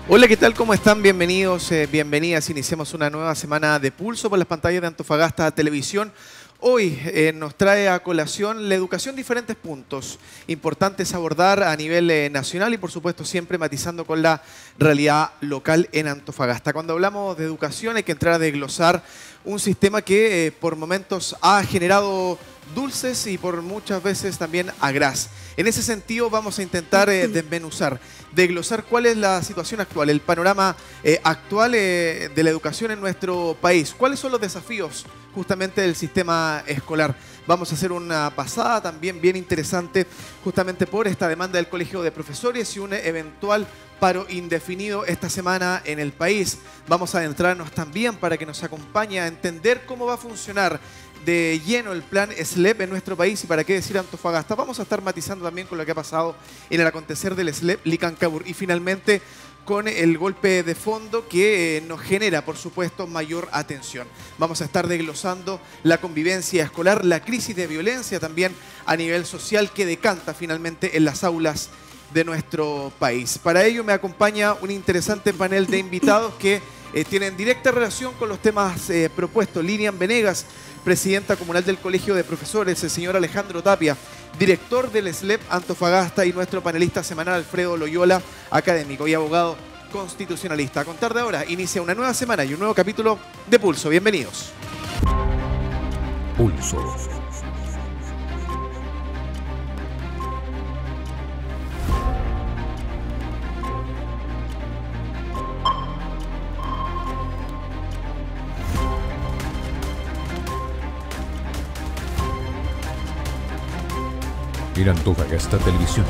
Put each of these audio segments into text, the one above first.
Hola, ¿qué tal? ¿Cómo están? Bienvenidos, bienvenidas. Iniciamos una nueva semana de Pulso por las pantallas de Antofagasta Televisión. Hoy nos trae a colación la educación diferentes puntos importantes a abordar a nivel nacional y por supuesto siempre matizando con la realidad local en Antofagasta. Cuando hablamos de educación hay que entrar a desglosar un sistema que por momentos ha generado dulces y por muchas veces también agraz. En ese sentido vamos a intentar desmenuzar, desglosar cuál es la situación actual, el panorama actual de la educación en nuestro país. ¿Cuáles son los desafíos justamente del sistema escolar? Vamos a hacer una pasada también bien interesante justamente por esta demanda del Colegio de Profesores y un eventual paro indefinido esta semana en el país. Vamos a adentrarnos también para que nos acompañe a entender cómo va a funcionar de lleno el plan SLEP en nuestro país y para qué decir Antofagasta. Vamos a estar matizando también con lo que ha pasado en el acontecer del SLEP Licancabur y finalmente con el golpe de fondo que nos genera, por supuesto, mayor atención. Vamos a estar desglosando la convivencia escolar, la crisis de violencia también a nivel social que decanta finalmente en las aulas de nuestro país. Para ello me acompaña un interesante panel de invitados que tienen directa relación con los temas propuestos. Lilian Venegas, presidenta comunal del Colegio de Profesores, el señor Alejandro Tapia, director del SLEP Antofagasta y nuestro panelista semanal Alfredo Loyola, académico y abogado constitucionalista. A contar de ahora inicia una nueva semana y un nuevo capítulo de Pulso. Bienvenidos. Pulso. En Antofagasta Televisión.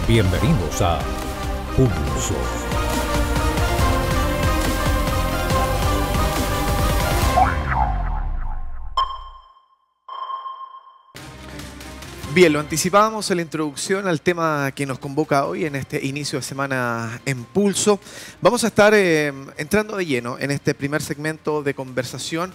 Bienvenidos a Pulso. Bien, lo anticipábamos en la introducción al tema que nos convoca hoy en este inicio de semana en Pulso. Vamos a estar entrando de lleno en este primer segmento de conversación,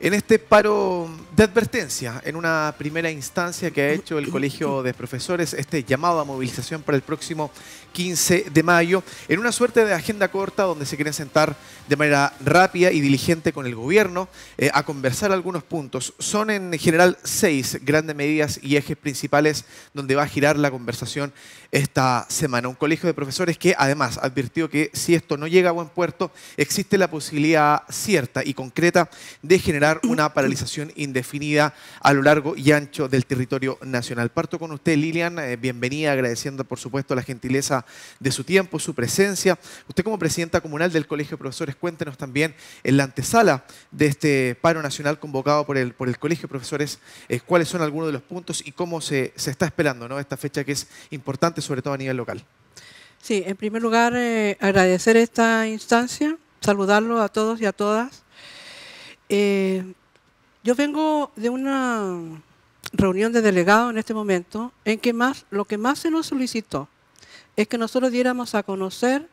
en este paro de advertencia, en una primera instancia que ha hecho el Colegio de Profesores, este llamado a movilización para el próximo 15 de mayo, en una suerte de agenda corta donde se quieren sentar de manera rápida y diligente con el gobierno a conversar algunos puntos. Son en general 6 grandes medidas y ejes principales donde va a girar la conversación esta semana. Un colegio de profesores que además advirtió que si esto no llega a buen puerto, existe la posibilidad cierta y concreta de generar una paralización indefinida a lo largo y ancho del territorio nacional. Parto con usted, Lilian, bienvenida, agradeciendo por supuesto la gentileza de su tiempo, su presencia. Usted como presidenta comunal del Colegio de Profesores, cuéntenos también en la antesala de este paro nacional convocado por el Colegio de Profesores, cuáles son algunos de los puntos y cómo se está esperando, ¿no?, esta fecha que es importante, sobre todo a nivel local. Sí, en primer lugar, agradecer esta instancia, saludarlos a todos y a todas. Yo vengo de una reunión de delegados en este momento en que lo que más se nos solicitó es que nosotros diéramos a conocer,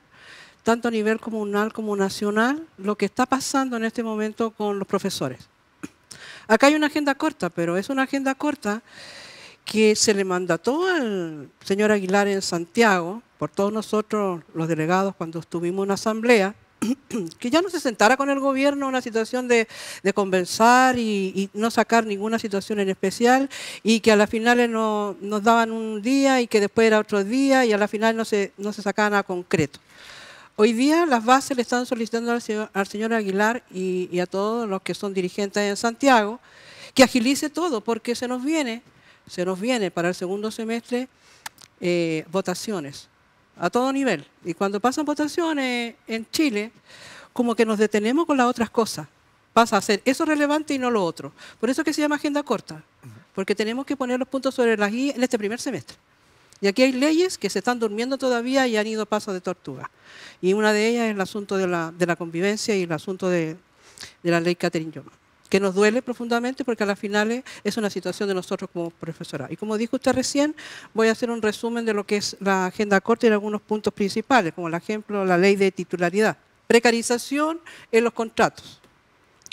tanto a nivel comunal como nacional, lo que está pasando en este momento con los profesores. Acá hay una agenda corta, pero es una agenda corta que se le mandató al señor Aguilar en Santiago, por todos nosotros los delegados cuando estuvimos en una asamblea, que ya no se sentara con el gobierno en una situación de conversar y no sacar ninguna situación en especial y que a las finales nos daban un día y que después era otro día y a la final no se sacaba nada concreto. Hoy día las bases le están solicitando al señor Aguilar y a todos los que son dirigentes en Santiago que agilice todo porque se nos viene para el segundo semestre votaciones a todo nivel. Y cuando pasan votaciones en Chile, como que nos detenemos con las otras cosas. Pasa a ser eso relevante y no lo otro. Por eso es que se llama agenda corta, porque tenemos que poner los puntos sobre las i en este primer semestre. Y aquí hay leyes que se están durmiendo todavía y han ido paso de tortuga. Y una de ellas es el asunto de la convivencia y el asunto de la ley Catherine Yoma, que nos duele profundamente porque a las finales es una situación de nosotros como profesorado. Y como dijo usted recién, voy a hacer un resumen de lo que es la agenda corta y algunos puntos principales, como el ejemplo la ley de titularidad. Precarización en los contratos,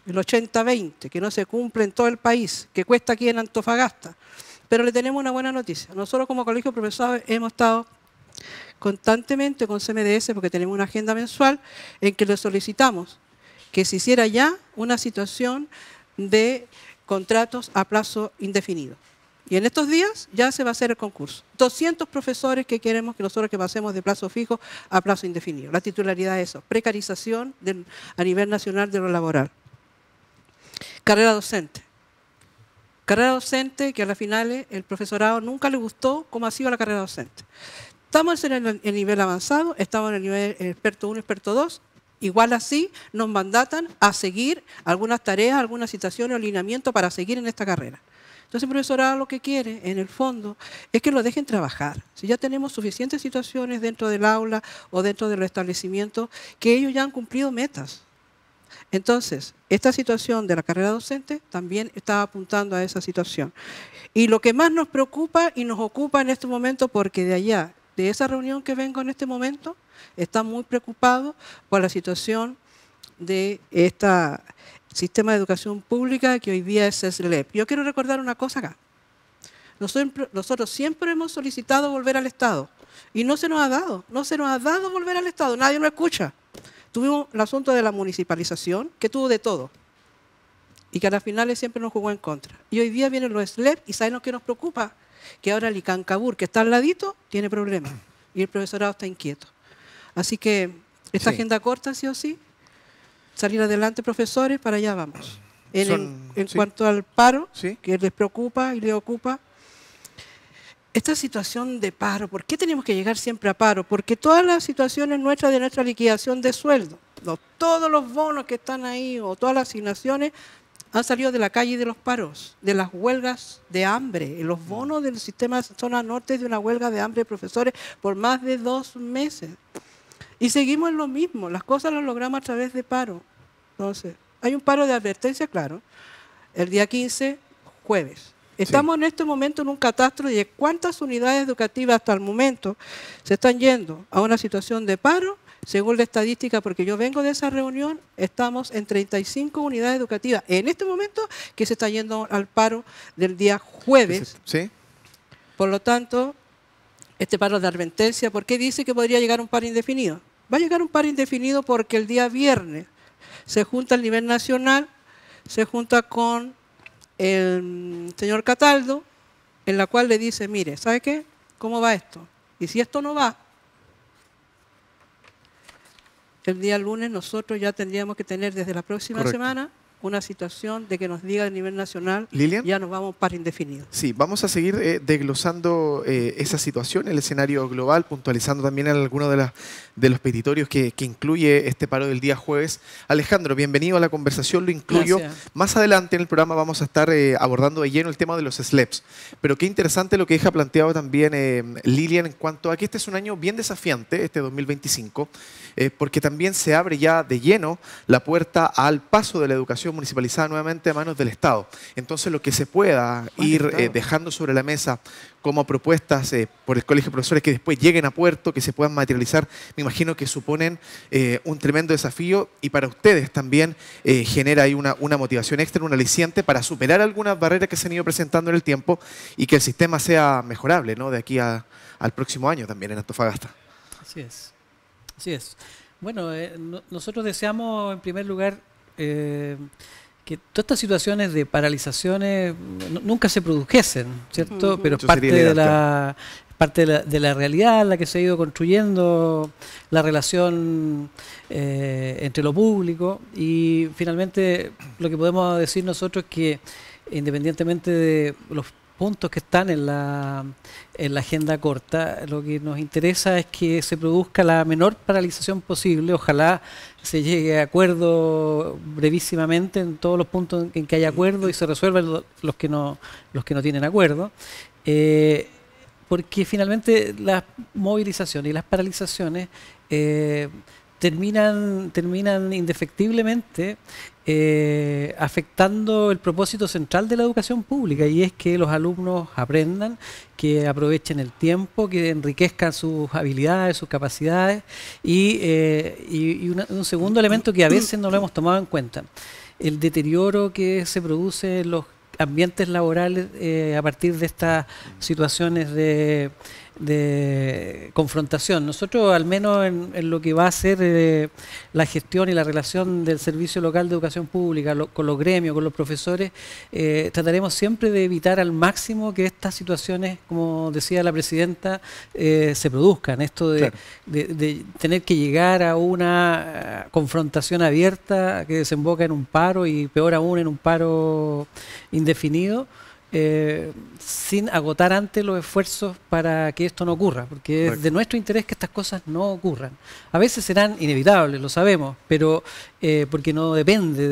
el 80-20, que no se cumple en todo el país, que cuesta aquí en Antofagasta. Pero le tenemos una buena noticia. Nosotros como Colegio de Profesores hemos estado constantemente con CMDS, porque tenemos una agenda mensual, en que le solicitamos que se hiciera ya una situación de contratos a plazo indefinido. Y en estos días ya se va a hacer el concurso. 200 profesores que queremos que nosotros que pasemos de plazo fijo a plazo indefinido. La titularidad es eso, precarización a nivel nacional de lo laboral. Carrera docente. Carrera docente que a la final el profesorado nunca le gustó cómo ha sido la carrera docente. Estamos en el nivel avanzado, estamos en el nivel experto 1, experto 2. Igual así nos mandatan a seguir algunas tareas, algunas situaciones o alineamientos para seguir en esta carrera. Entonces el profesorado lo que quiere, en el fondo, es que lo dejen trabajar. Si ya tenemos suficientes situaciones dentro del aula o dentro de los establecimientos, que ellos ya han cumplido metas. Entonces, esta situación de la carrera docente también está apuntando a esa situación. Y lo que más nos preocupa y nos ocupa en este momento, porque de allá, de esa reunión que vengo en este momento, está muy preocupado por la situación de este sistema de educación pública que hoy día es SLEP. Yo quiero recordar una cosa acá. Nosotros siempre hemos solicitado volver al Estado y no se nos ha dado volver al Estado, nadie nos escucha. Tuvimos el asunto de la municipalización, que tuvo de todo y que a las finales siempre nos jugó en contra. Y hoy día vienen los SLEP y ¿saben lo que nos preocupa? Que ahora el Icancabur, que está al ladito, tiene problemas y el profesorado está inquieto. Así que esta agenda corta, sí o sí, salir adelante, profesores, para allá vamos. En cuanto al paro, que les preocupa y les ocupa, esta situación de paro, ¿por qué tenemos que llegar siempre a paro? Porque todas las situaciones nuestras de nuestra liquidación de sueldo, todos los bonos que están ahí o todas las asignaciones han salido de la calle y de los paros, de las huelgas de hambre. Los bonos del sistema zona norte de una huelga de hambre de profesores por más de 2 meses. Y seguimos en lo mismo, las cosas las logramos a través de paro. Entonces, hay un paro de advertencia, claro, el día 15, jueves. Estamos en este momento en un catastro de cuántas unidades educativas hasta el momento se están yendo a una situación de paro. Según la estadística, porque yo vengo de esa reunión, estamos en 35 unidades educativas en este momento que se está yendo al paro del día jueves. Sí. Por lo tanto, este paro de advertencia, ¿por qué dice que podría llegar un paro indefinido? Va a llegar un paro indefinido porque el día viernes se junta a nivel nacional, se junta con el señor Cataldo, en la cual le dice, mire, ¿sabe qué? ¿Cómo va esto? Y si esto no va, el día lunes nosotros ya tendríamos que tener desde la próxima semana una situación de que nos diga a nivel nacional, Lilian, ya nos vamos para indefinido. Sí, vamos a seguir desglosando esa situación, el escenario global, puntualizando también algunos de los petitorios que incluye este paro del día jueves. Alejandro, bienvenido a la conversación, lo incluyo. Gracias. Más adelante en el programa vamos a estar abordando de lleno el tema de los SLEPs, pero qué interesante lo que deja planteado también Lilian en cuanto a que este es un año bien desafiante, este 2025, porque también se abre ya de lleno la puerta al paso de la educación municipalizada nuevamente a manos del Estado. Entonces, lo que se pueda ir dejando sobre la mesa como propuestas por el Colegio de Profesores que después lleguen a puerto, que se puedan materializar, me imagino que suponen un tremendo desafío y para ustedes también genera ahí una motivación extra, un aliciente para superar algunas barreras que se han ido presentando en el tiempo y que el sistema sea mejorable, ¿no? De aquí al próximo año también en Antofagasta. Así es. Así es. Bueno, nosotros deseamos en primer lugar que todas estas situaciones de paralizaciones nunca se produjesen, ¿cierto? Pero parte de la realidad en la que se ha ido construyendo la relación entre lo público y finalmente lo que podemos decir nosotros es que independientemente de los puntos que están en la agenda corta, lo que nos interesa es que se produzca la menor paralización posible, ojalá se llegue a acuerdo brevísimamente en todos los puntos en que haya acuerdo y se resuelvan los que no tienen acuerdo, porque finalmente las movilizaciones y las paralizaciones terminan indefectiblemente afectando el propósito central de la educación pública y es que los alumnos aprendan, que aprovechen el tiempo, que enriquezcan sus habilidades, sus capacidades y un segundo elemento que a veces no lo hemos tomado en cuenta, el deterioro que se produce en los ambientes laborales a partir de estas situaciones de de confrontación. Nosotros, al menos en lo que va a ser la gestión y la relación del Servicio Local de Educación Pública con los gremios, con los profesores, trataremos siempre de evitar al máximo que estas situaciones, como decía la presidenta, se produzcan. Esto de tener que llegar a una confrontación abierta que desemboca en un paro y peor aún en un paro indefinido, sin agotar antes los esfuerzos para que esto no ocurra, porque es de nuestro interés que estas cosas no ocurran. A veces serán inevitables, lo sabemos, pero porque no depende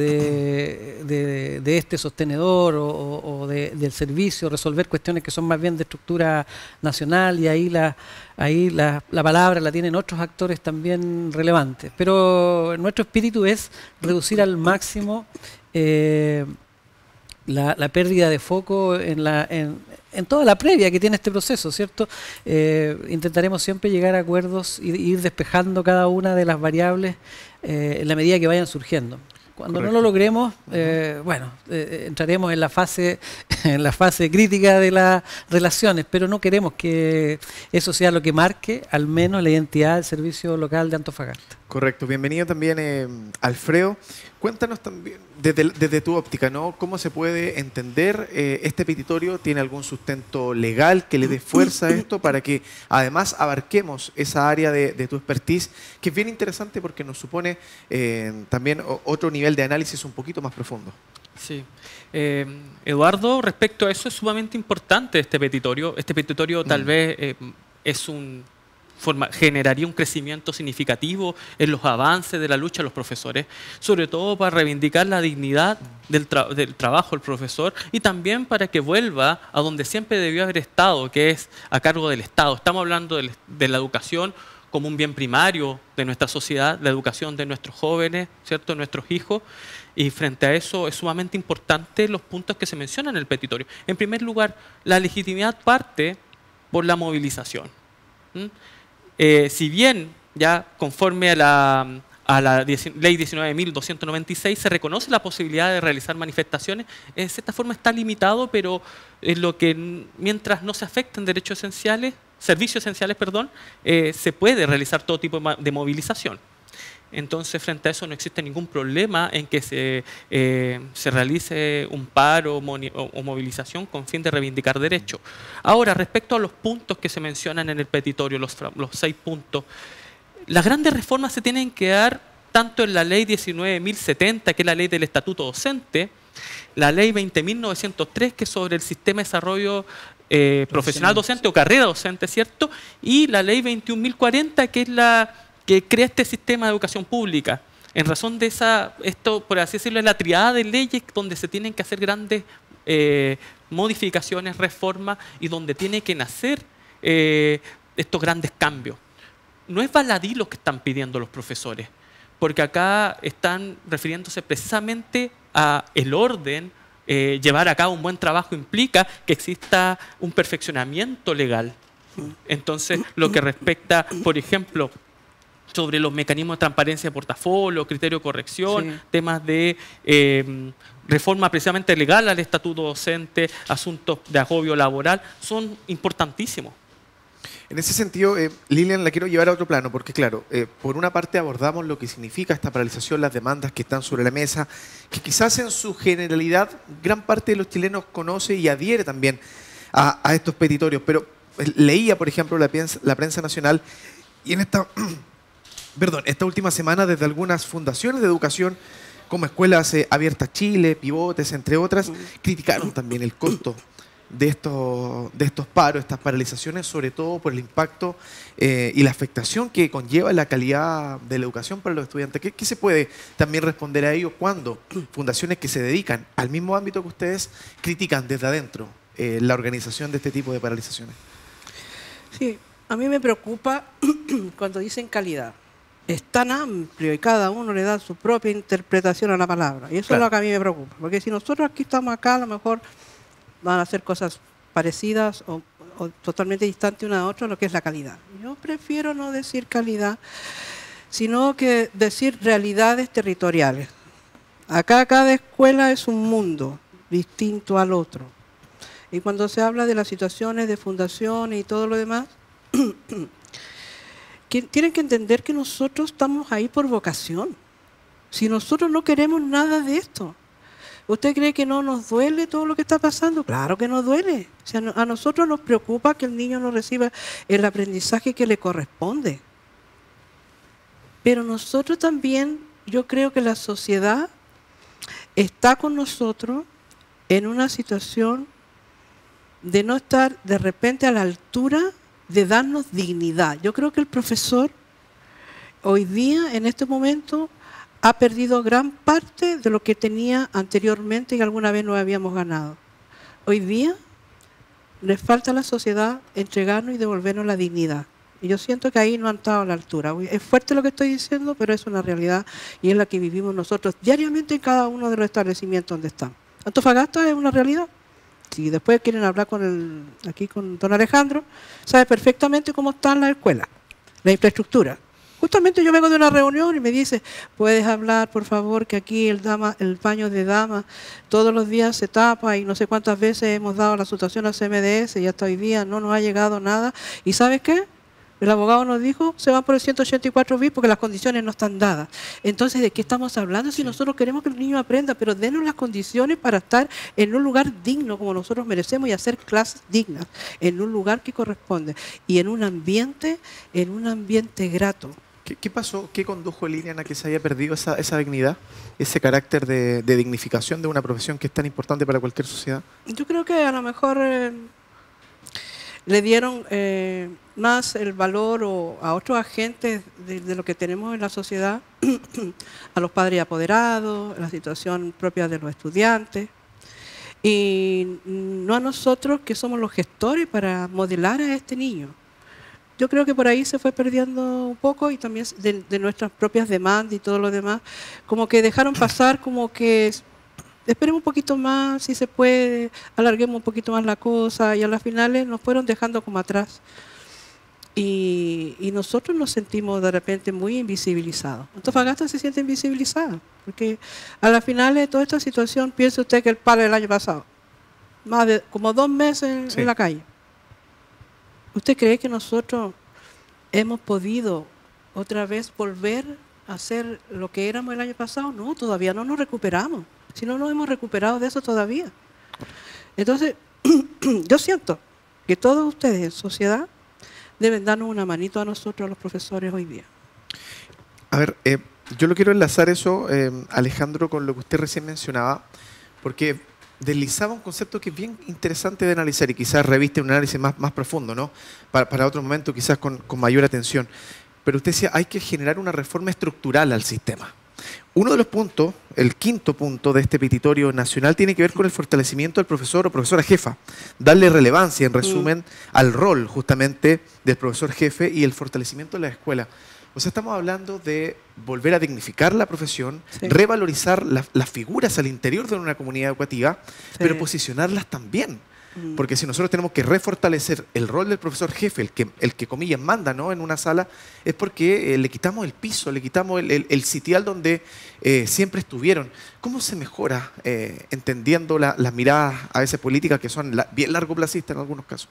de este sostenedor o del servicio resolver cuestiones que son más bien de estructura nacional, y ahí la palabra la tienen otros actores también relevantes. Pero nuestro espíritu es reducir al máximo la pérdida de foco en toda la previa que tiene este proceso, ¿cierto? Intentaremos siempre llegar a acuerdos y ir despejando cada una de las variables en la medida que vayan surgiendo. Cuando no lo logremos, entraremos en la fase crítica de las relaciones, pero no queremos que eso sea lo que marque al menos la identidad del Servicio Local de Antofagasta. Correcto. Bienvenido también, Alfredo. Cuéntanos también, desde tu óptica, ¿no? ¿Cómo se puede entender este petitorio? ¿Tiene algún sustento legal que le dé fuerza a esto para que además abarquemos esa área de tu expertise, que es bien interesante porque nos supone también otro nivel de análisis un poquito más profundo? Sí. Eduardo, respecto a eso, es sumamente importante este petitorio. Este petitorio tal vez generaría un crecimiento significativo en los avances de la lucha de los profesores, sobre todo para reivindicar la dignidad del trabajo del profesor y también para que vuelva a donde siempre debió haber estado, que es a cargo del Estado. Estamos hablando de la educación como un bien primario de nuestra sociedad, la educación de nuestros jóvenes, ¿cierto?, de nuestros hijos, y frente a eso es sumamente importante los puntos que se mencionan en el petitorio. En primer lugar, la legitimidad parte por la movilización. Si bien ya conforme a la ley 19.296 se reconoce la posibilidad de realizar manifestaciones, en cierta forma está limitado, pero mientras no se afecten derechos esenciales, servicios esenciales, perdón, se puede realizar todo tipo de movilización. Entonces, frente a eso no existe ningún problema en que se realice un paro o movilización con fin de reivindicar derechos. Ahora, respecto a los puntos que se mencionan en el petitorio, los 6 puntos, las grandes reformas se tienen que dar tanto en la ley 19.070, que es la ley del estatuto docente, la ley 20.903, que es sobre el sistema de desarrollo profesional docente o carrera docente, ¿cierto? Y la ley 21.040, que es la que crea este sistema de educación pública. En razón de esto, por así decirlo, es la triada de leyes donde se tienen que hacer grandes modificaciones, reformas, y donde tiene que nacer estos grandes cambios. No es baladí lo que están pidiendo los profesores, porque acá están refiriéndose precisamente a el orden. Llevar a cabo un buen trabajo implica que exista un perfeccionamiento legal. Entonces, lo que respecta, por ejemplo, sobre los mecanismos de transparencia de portafolio, criterio de corrección, temas de reforma precisamente legal al estatuto docente, asuntos de agobio laboral, son importantísimos. En ese sentido, Lilian, la quiero llevar a otro plano, porque claro, por una parte abordamos lo que significa esta paralización, las demandas que están sobre la mesa, que quizás en su generalidad gran parte de los chilenos conoce y adhiere también a estos petitorios, pero leía, por ejemplo, la prensa nacional, y en esta última semana desde algunas fundaciones de educación, como Escuelas Abiertas Chile, Pivotes, entre otras, criticaron también el costo de estos paros, estas paralizaciones, sobre todo por el impacto y la afectación que conlleva la calidad de la educación para los estudiantes. ¿Qué se puede también responder a ello cuando fundaciones que se dedican al mismo ámbito que ustedes critican desde adentro la organización de este tipo de paralizaciones? Sí, a mí me preocupa cuando dicen calidad. Es tan amplio y cada uno le da su propia interpretación a la palabra. Y eso es lo que a mí me preocupa. Porque si nosotros aquí estamos acá, a lo mejor van a hacer cosas parecidas o totalmente distantes una de otra, lo que es la calidad. Yo prefiero no decir calidad, sino que decir realidades territoriales. Acá cada escuela es un mundo distinto al otro. Y cuando se habla de las situaciones de fundaciones y todo lo demás, que tienen que entender que nosotros estamos ahí por vocación. Si nosotros no queremos nada de esto, ¿usted cree que no nos duele todo lo que está pasando? Claro que nos duele. O sea, a nosotros nos preocupa que el niño no reciba el aprendizaje que le corresponde. Pero nosotros también, yo creo que la sociedad está con nosotros en una situación de no estar de repente a la altura de darnos dignidad. Yo creo que el profesor hoy día, en este momento, ha perdido gran parte de lo que tenía anteriormente y alguna vez no habíamos ganado. Hoy día le falta a la sociedad entregarnos y devolvernos la dignidad. Y yo siento que ahí no han estado a la altura. Es fuerte lo que estoy diciendo, pero es una realidad y es la que vivimos nosotros diariamente en cada uno de los establecimientos donde estamos. Antofagasta es una realidad. Si después quieren hablar aquí con don Alejandro, sabe perfectamente cómo están las escuelas, la infraestructura. Justamente yo vengo de una reunión y me dice, ¿puedes hablar, por favor, que aquí el baño de damas todos los días se tapa y no sé cuántas veces hemos dado la situación al CMDS y hasta hoy día no nos ha llegado nada? ¿Y sabes qué? El abogado nos dijo, se van por el 184 bis porque las condiciones no están dadas. Entonces, ¿de qué estamos hablando? Si nosotros queremos que el niño aprenda, pero denos las condiciones para estar en un lugar digno como nosotros merecemos y hacer clases dignas, en un lugar que corresponde y en un ambiente grato. ¿Qué pasó? ¿Qué condujo, Lilian, a que se haya perdido esa dignidad, ese carácter de dignificación de una profesión que es tan importante para cualquier sociedad? Yo creo que a lo mejor le dieron más el valor a otros agentes de lo que tenemos en la sociedad, a los padres apoderados, la situación propia de los estudiantes, y no a nosotros que somos los gestores para modelar a este niño. Yo creo que por ahí se fue perdiendo un poco y también de nuestras propias demandas y todo lo demás, como que dejaron pasar como que esperemos un poquito más, si se puede, alarguemos un poquito más la cosa y a las finales nos fueron dejando como atrás. Y nosotros nos sentimos de repente muy invisibilizados. Antofagasta se siente invisibilizada, porque a las finales de toda esta situación, piense usted que el paro del año pasado, más de como 2 meses en la calle. ¿Usted cree que nosotros hemos podido otra vez volver a ser lo que éramos el año pasado? No, todavía no nos recuperamos. Si no nos hemos recuperado de eso todavía. Entonces, yo siento que todos ustedes en sociedad deben darnos una manito a nosotros, los profesores, hoy día. A ver, yo lo quiero enlazar eso, Alejandro, con lo que usted recién mencionaba, porque deslizaba un concepto que es bien interesante de analizar y quizás reviste un análisis más profundo, ¿no? Para otro momento, quizás con mayor atención. Pero usted decía, hay que generar una reforma estructural al sistema. Uno de los puntos, el quinto punto de este petitorio nacional, tiene que ver con el fortalecimiento del profesor o profesora jefa. Darle relevancia, en resumen, al rol justamente del profesor jefe y el fortalecimiento de la escuela. O sea, estamos hablando de volver a dignificar la profesión, revalorizar las figuras al interior de una comunidad educativa, pero posicionarlas también. Porque si nosotros tenemos que refortalecer el rol del profesor jefe, el que comillas manda, ¿no?, en una sala, es porque le quitamos el piso, le quitamos el sitial donde siempre estuvieron. ¿Cómo se mejora entendiendo las miradas a veces políticas que son bien largoplacistas en algunos casos?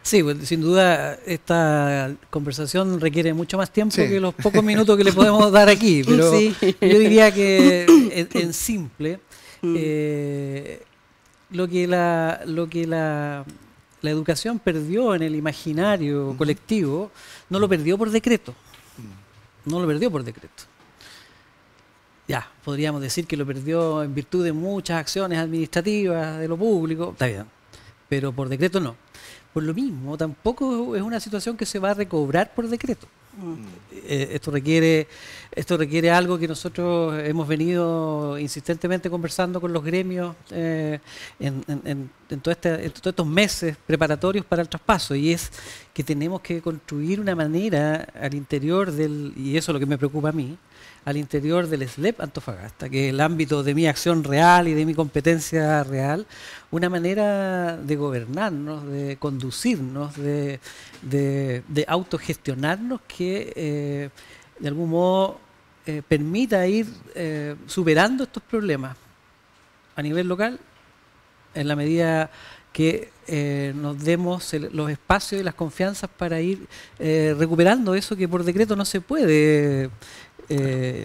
Sí, pues, sin duda esta conversación requiere mucho más tiempo que los pocos minutos que le podemos dar aquí, pero yo diría que en simple, lo que la educación perdió en el imaginario colectivo, no lo perdió por decreto. No lo perdió por decreto. Ya, podríamos decir que lo perdió en virtud de muchas acciones administrativas de lo público, está bien, pero por decreto no. Por lo mismo, tampoco es una situación que se va a recobrar por decreto. Esto requiere algo que nosotros hemos venido insistentemente conversando con los gremios en todos estos meses preparatorios para el traspaso, y es que tenemos que construir una manera al interior y eso es lo que me preocupa a mí, al interior del SLEP Antofagasta, que es el ámbito de mi acción real y de mi competencia real, una manera de gobernarnos, de conducirnos, de autogestionarnos que de algún modo permita ir superando estos problemas a nivel local en la medida que nos demos los espacios y las confianzas para ir recuperando eso que por decreto no se puede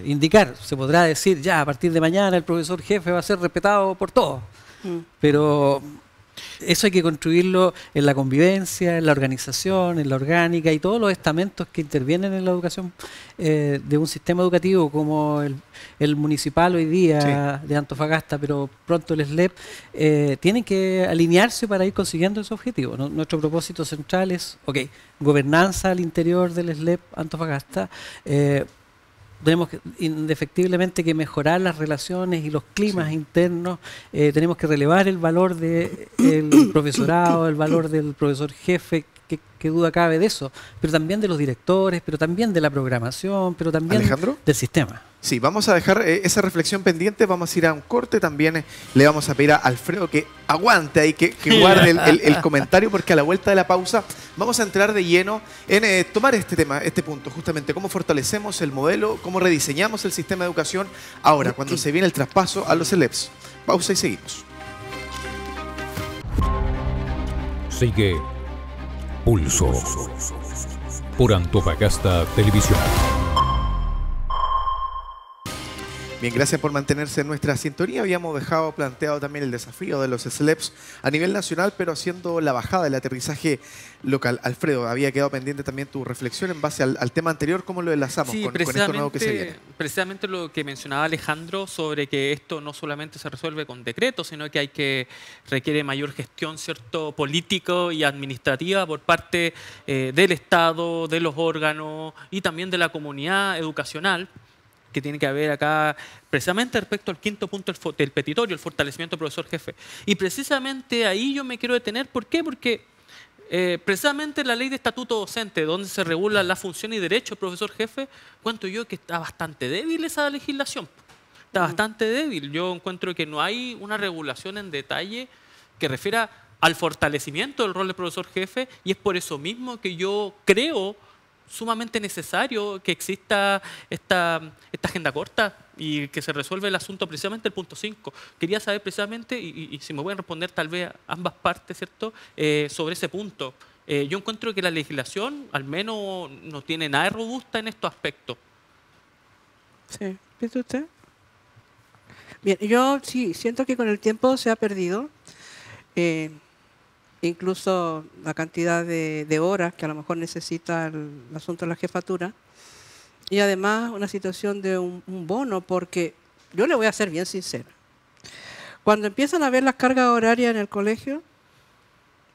indicar. Se podrá decir, ya, a partir de mañana el profesor jefe va a ser respetado por todos, pero eso hay que construirlo en la convivencia, en la organización, en la orgánica y todos los estamentos que intervienen en la educación de un sistema educativo como el municipal hoy día de Antofagasta, pero pronto el SLEP, tienen que alinearse para ir consiguiendo ese objetivo. Nuestro propósito central es, gobernanza al interior del SLEP Antofagasta. Tenemos indefectiblemente que mejorar las relaciones y los climas internos, tenemos que relevar el valor del profesorado, el valor del profesor jefe, que duda cabe de eso, pero también de los directores, pero también de la programación, pero también del sistema. Sí, vamos a dejar esa reflexión pendiente, vamos a ir a un corte, también le vamos a pedir a Alfredo que aguante ahí, que guarde el comentario, porque a la vuelta de la pausa vamos a entrar de lleno en tomar este tema, este punto, justamente cómo fortalecemos el modelo, cómo rediseñamos el sistema de educación ahora, cuando se viene el traspaso a los SLEPs. Pausa y seguimos. Sigue Pulso por Antofagasta Televisión. Bien, gracias por mantenerse en nuestra sintonía. Habíamos dejado planteado también el desafío de los SLEPs a nivel nacional, pero haciendo la bajada del aterrizaje local. Alfredo, había quedado pendiente también tu reflexión en base al tema anterior, ¿cómo lo enlazamos con esto nuevo que se viene? Precisamente lo que mencionaba Alejandro sobre que esto no solamente se resuelve con decretos, sino que requiere mayor gestión, ¿cierto?, político y administrativa por parte del Estado, de los órganos y también de la comunidad educacional, que tiene que haber acá, precisamente respecto al quinto punto del petitorio, el fortalecimiento del profesor jefe. Y precisamente ahí yo me quiero detener. ¿Por qué? Porque precisamente la ley de estatuto docente, donde se regulan la función y derechos del profesor jefe, cuento yo que está bastante débil esa legislación. Está bastante débil. Yo encuentro que no hay una regulación en detalle que refiera al fortalecimiento del rol del profesor jefe, y es por eso mismo que yo creo sumamente necesario que exista esta agenda corta y que se resuelva el asunto precisamente el punto 5. Quería saber precisamente, y si me pueden responder tal vez ambas partes, ¿cierto?, sobre ese punto. Yo encuentro que la legislación al menos no tiene nada de robusta en estos aspectos. Sí, ¿piensa usted? Bien, yo sí siento que con el tiempo se ha perdido. Incluso la cantidad de horas que a lo mejor necesita el asunto de la jefatura, y además una situación de un bono, porque yo le voy a ser bien sincera. Cuando empiezan a ver las cargas horarias en el colegio,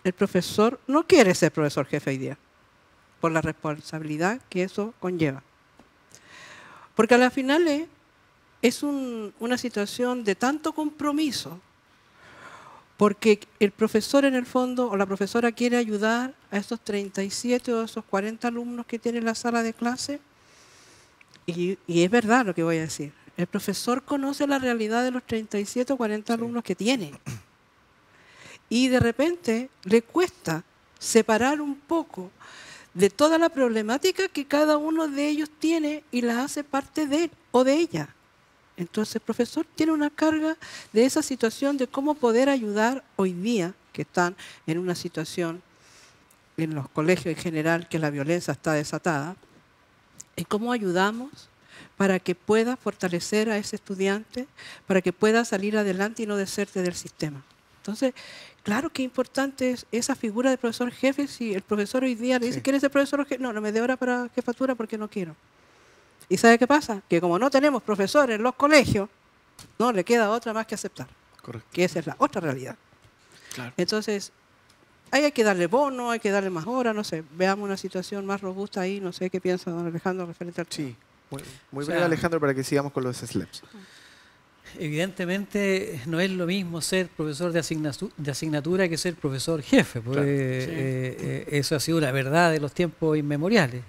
el profesor no quiere ser profesor jefe hoy día, por la responsabilidad que eso conlleva. Porque a la final es una situación de tanto compromiso, porque el profesor en el fondo o la profesora quiere ayudar a esos 37 o esos 40 alumnos que tiene la sala de clase, y es verdad lo que voy a decir. El profesor conoce la realidad de los 37 o 40 alumnos que tiene, y de repente le cuesta separar un poco de toda la problemática que cada uno de ellos tiene y la hace parte de él o de ella. Entonces el profesor tiene una carga de esa situación de cómo poder ayudar hoy día, que están en una situación en los colegios en general, que la violencia está desatada, en cómo ayudamos para que pueda fortalecer a ese estudiante, para que pueda salir adelante y no deserte del sistema. Entonces, claro que importante es esa figura de profesor jefe. Si el profesor hoy día le dice, ¿quieres ser profesor jefe? No, no me dé hora para jefatura porque no quiero. ¿Y sabe qué pasa? Que como no tenemos profesores en los colegios, no le queda otra más que aceptar. Correcto. Que esa es la otra realidad. Claro. Entonces, ahí hay que darle bono, hay que darle más horas, no sé, veamos una situación más robusta ahí, no sé qué piensa don Alejandro referente al tema. Sí, muy breve, Alejandro, para que sigamos con los SLEPs. Evidentemente no es lo mismo ser profesor de asignatura que ser profesor jefe, porque eso ha sido una verdad de los tiempos inmemoriales.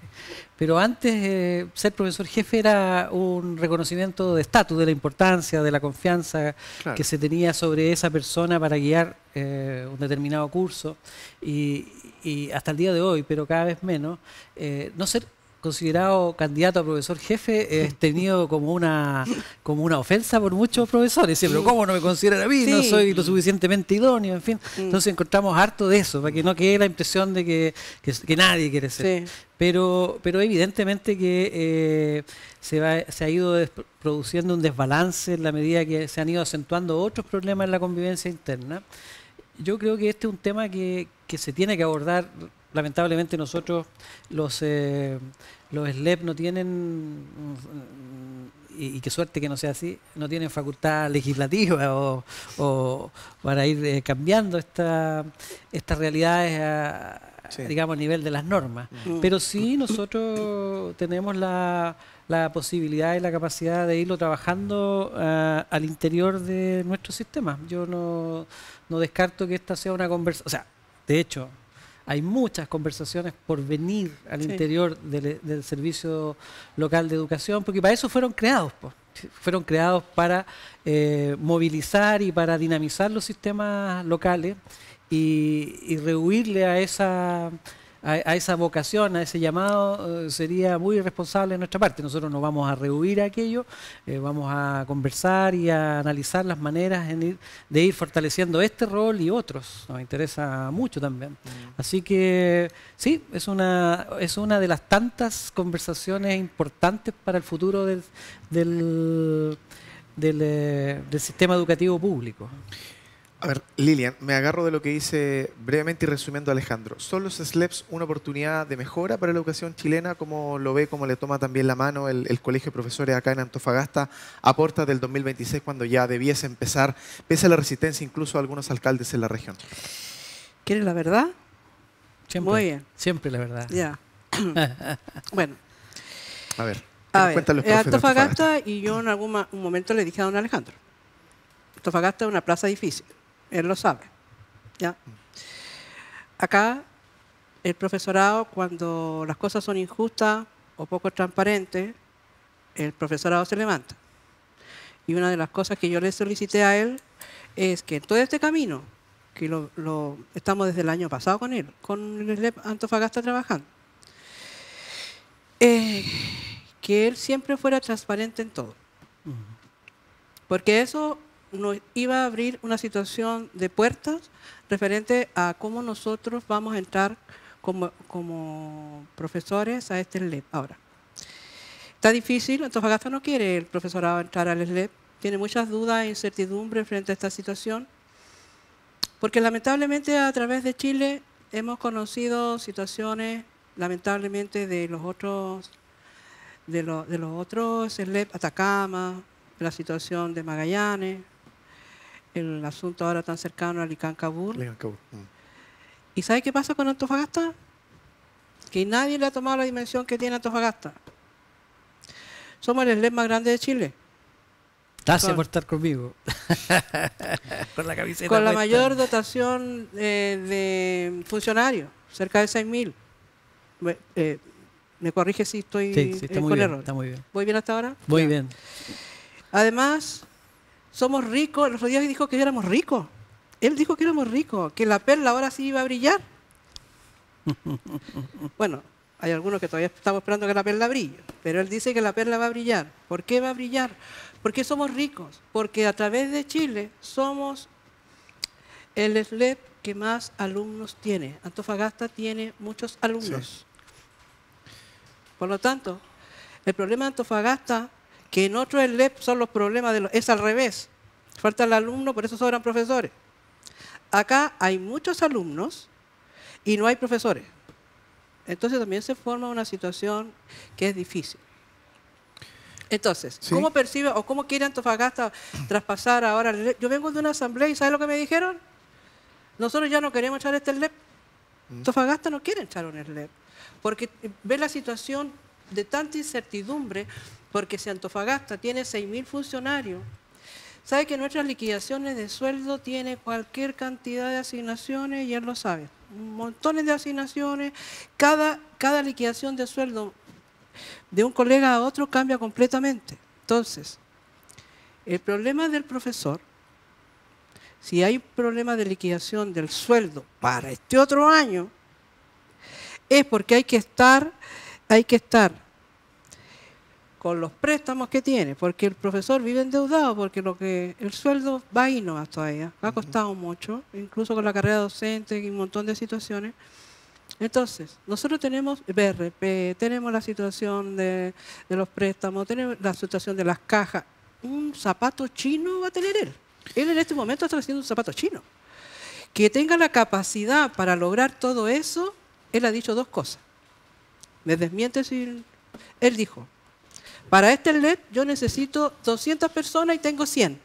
Pero antes ser profesor jefe era un reconocimiento de estatus, de la importancia, de la confianza que se tenía sobre esa persona para guiar un determinado curso, y hasta el día de hoy, pero cada vez menos, no ser considerado candidato a profesor jefe, he tenido como una ofensa por muchos profesores. Pero ¿cómo no me consideran a mí? Sí. No soy lo suficientemente idóneo, en fin. Entonces encontramos harto de eso, para que no quede la impresión de que nadie quiere ser. Sí. Pero evidentemente que se ha ido produciendo un desbalance en la medida que se han ido acentuando otros problemas en la convivencia interna. Yo creo que este es un tema que se tiene que abordar. Lamentablemente nosotros los SLEP no tienen, y qué suerte que no sea así, no tienen facultad legislativa o para ir cambiando estas realidades digamos, a nivel de las normas. Pero sí nosotros tenemos la posibilidad y la capacidad de irlo trabajando al interior de nuestro sistema. Yo no descarto que esta sea una conversación, o sea, de hecho, hay muchas conversaciones por venir al interior del Servicio Local de Educación, porque para eso fueron creados, pues. Fueron creados para movilizar y para dinamizar los sistemas locales y rehuirle a esa vocación, a ese llamado, sería muy irresponsable de nuestra parte. Nosotros no vamos a rehuir aquello, vamos a conversar y a analizar las maneras de ir fortaleciendo este rol y otros. Nos interesa mucho también. Así que sí, es una de las tantas conversaciones importantes para el futuro del sistema educativo público. A ver, Lilian, me agarro de lo que dice brevemente y resumiendo Alejandro. ¿Son los SLEPs una oportunidad de mejora para la educación chilena? ¿Cómo lo ve, cómo le toma también la mano el Colegio de Profesores acá en Antofagasta a puertas del 2026, cuando ya debiese empezar, pese a la resistencia incluso de algunos alcaldes en la región? ¿Quieres la verdad? Siempre, Muy bien. Siempre la verdad. Ya. Bueno. A ver, ¿qué nos cuentan los profes de Antofagasta, y yo en un momento le dije a don Alejandro, Antofagasta es una plaza difícil. Él lo sabe. ¿Ya? Acá, el profesorado, cuando las cosas son injustas o poco transparentes, el profesorado se levanta. Y una de las cosas que yo le solicité a él es que todo este camino, que lo estamos desde el año pasado con él, con el SLEP Antofagasta trabajando, que él siempre fuera transparente en todo. Porque eso nos iba a abrir una situación de puertas referente a cómo nosotros vamos a entrar como profesores a este SLEP. Ahora, está difícil, Antofagasta no quiere el profesorado entrar al SLEP, tiene muchas dudas e incertidumbres frente a esta situación, porque lamentablemente a través de Chile hemos conocido situaciones, lamentablemente, de los otros SLEP, Atacama, la situación de Magallanes, el asunto ahora tan cercano a Licancabur. ¿Y sabe qué pasa con Antofagasta? Que nadie le ha tomado la dimensión que tiene Antofagasta. Somos el SLEP más grande de Chile. Gracias por estar conmigo. Con la camiseta con la puesta. mayor dotación de funcionarios, cerca de 6.000. Me corrige si estoy está muy con bien, error. está muy bien. ¿Voy bien hasta ahora? Muy Ya. bien. Además, somos ricos. El otro día dijo que éramos ricos. Él dijo que éramos ricos, que la perla ahora sí iba a brillar. Bueno, hay algunos que todavía estamos esperando que la perla brille, pero él dice que la perla va a brillar. ¿Por qué va a brillar? Porque somos ricos, porque a través de Chile somos el SLEP que más alumnos tiene. Antofagasta tiene muchos alumnos. Sí. Por lo tanto, el problema de Antofagasta, que en otros SLEP son los problemas, es al revés. Falta el alumno, por eso sobran profesores. Acá hay muchos alumnos y no hay profesores. Entonces también se forma una situación que es difícil. Entonces, ¿sí? ¿Cómo percibe o cómo quiere Antofagasta traspasar ahora el SLEP? Yo vengo de una asamblea y ¿sabes lo que me dijeron? Nosotros ya no queremos echar este SLEP. Antofagasta no quiere echar un SLEP. Porque ve la situación de tanta incertidumbre, porque si Antofagasta tiene 6.000 funcionarios, sabe que nuestras liquidaciones de sueldo tiene cualquier cantidad de asignaciones y él lo sabe. Montones de asignaciones, cada liquidación de sueldo de un colega a otro cambia completamente. Entonces, el problema del profesor, si hay problema de liquidación del sueldo para este otro año, es porque hay que estar hay que estar con los préstamos que tiene, porque el profesor vive endeudado, porque el sueldo va y no va todavía, ha costado mucho, incluso con la carrera docente y un montón de situaciones. Entonces, nosotros tenemos BRP, tenemos la situación de los préstamos, tenemos la situación de las cajas. Un zapato chino va a tener él. Él en este momento está haciendo un zapato chino. Que tenga la capacidad para lograr todo eso, él ha dicho dos cosas. Me desmiente si... Él dijo, para este LED yo necesito 200 personas y tengo 100.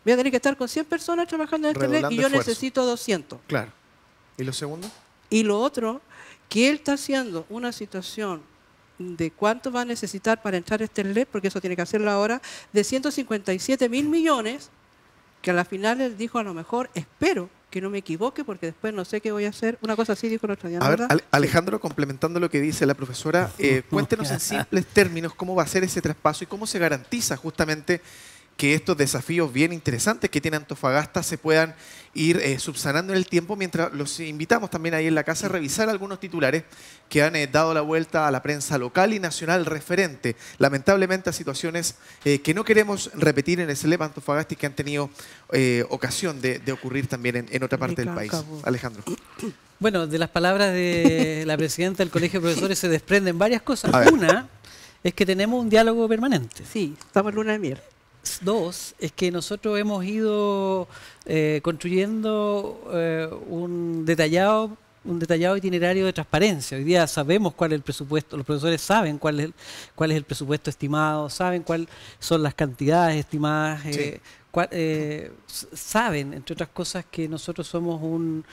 Voy a tener que estar con 100 personas trabajando en este LED y yo necesito 200. Claro. ¿Y lo segundo? Y lo otro, que él está haciendo una situación de cuánto va a necesitar para entrar este LED, porque eso tiene que hacerlo ahora, de 157.000 millones, que a la final él dijo, a lo mejor, espero que no me equivoque, porque después no sé qué voy a hacer. Una cosa así dijo el otro día, ¿no? A ver, Alejandro, complementando lo que dice la profesora, cuéntenos en simples términos cómo va a ser ese traspaso y cómo se garantiza justamente que estos desafíos bien interesantes que tiene Antofagasta se puedan ir subsanando en el tiempo, mientras los invitamos también ahí en la casa a revisar algunos titulares que han dado la vuelta a la prensa local y nacional referente, lamentablemente, a situaciones que no queremos repetir en el SLEP Antofagasta y que han tenido ocasión de ocurrir también en otra parte del país. Alejandro. Bueno, de las palabras de la presidenta del Colegio de Profesores se desprenden varias cosas. Una es que tenemos un diálogo permanente. Sí, estamos en luna de miel. Dos, es que nosotros hemos ido construyendo un detallado itinerario de transparencia. Hoy día sabemos cuál es el presupuesto, los profesores saben cuál es el presupuesto estimado, saben cuáles son las cantidades estimadas, sí. Saben, entre otras cosas, que nosotros somos un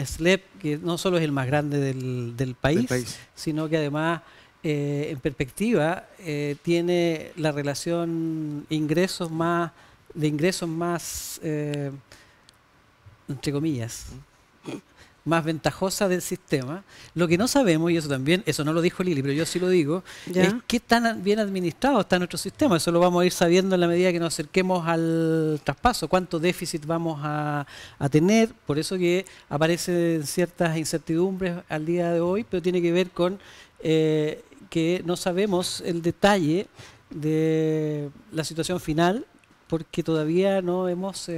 SLEP que no solo es el más grande del país, sino que además en perspectiva tiene la relación de ingresos más entre comillas más ventajosa del sistema. Lo que no sabemos, y eso no lo dijo Lili, pero yo sí lo digo, es qué tan bien administrado está nuestro sistema. Eso lo vamos a ir sabiendo en la medida que nos acerquemos al traspaso, cuánto déficit vamos a tener. Por eso que aparecen ciertas incertidumbres al día de hoy, pero tiene que ver con que no sabemos el detalle de la situación final, porque todavía no hemos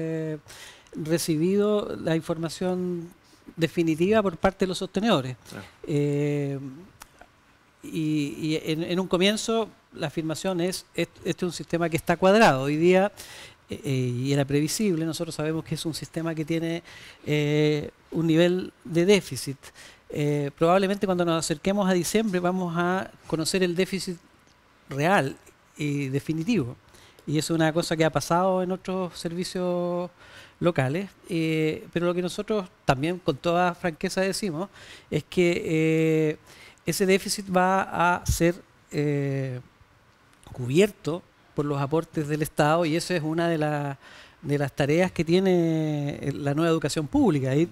recibido la información definitiva por parte de los sostenedores. Claro. Y en un comienzo la afirmación es, este es un sistema que está cuadrado. Hoy día, y era previsible, nosotros sabemos que es un sistema que tiene un nivel de déficit. Probablemente cuando nos acerquemos a diciembre vamos a conocer el déficit real y definitivo. Y eso es una cosa que ha pasado en otros servicios locales, pero lo que nosotros también con toda franqueza decimos es que ese déficit va a ser cubierto por los aportes del Estado, y esa es una de las tareas que tiene la nueva educación pública. Ahí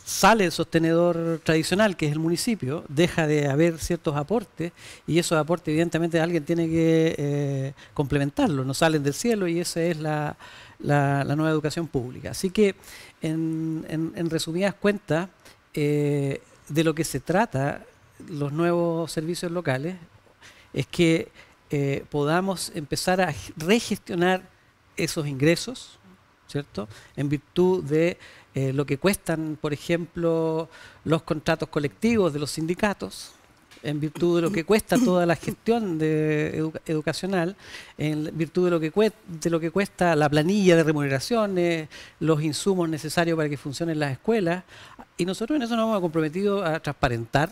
sale el sostenedor tradicional, que es el municipio, deja de haber ciertos aportes, y esos aportes evidentemente alguien tiene que complementarlos, no salen del cielo, y esa es la nueva educación pública. Así que, en resumidas cuentas, de lo que se trata los nuevos servicios locales es que podamos empezar a regestionar esos ingresos, ¿cierto?, en virtud de lo que cuestan, por ejemplo, los contratos colectivos de los sindicatos, en virtud de lo que cuesta toda la gestión educacional, en virtud de lo que cuesta la planilla de remuneraciones, los insumos necesarios para que funcionen las escuelas. Y nosotros en eso nos hemos comprometido a transparentar,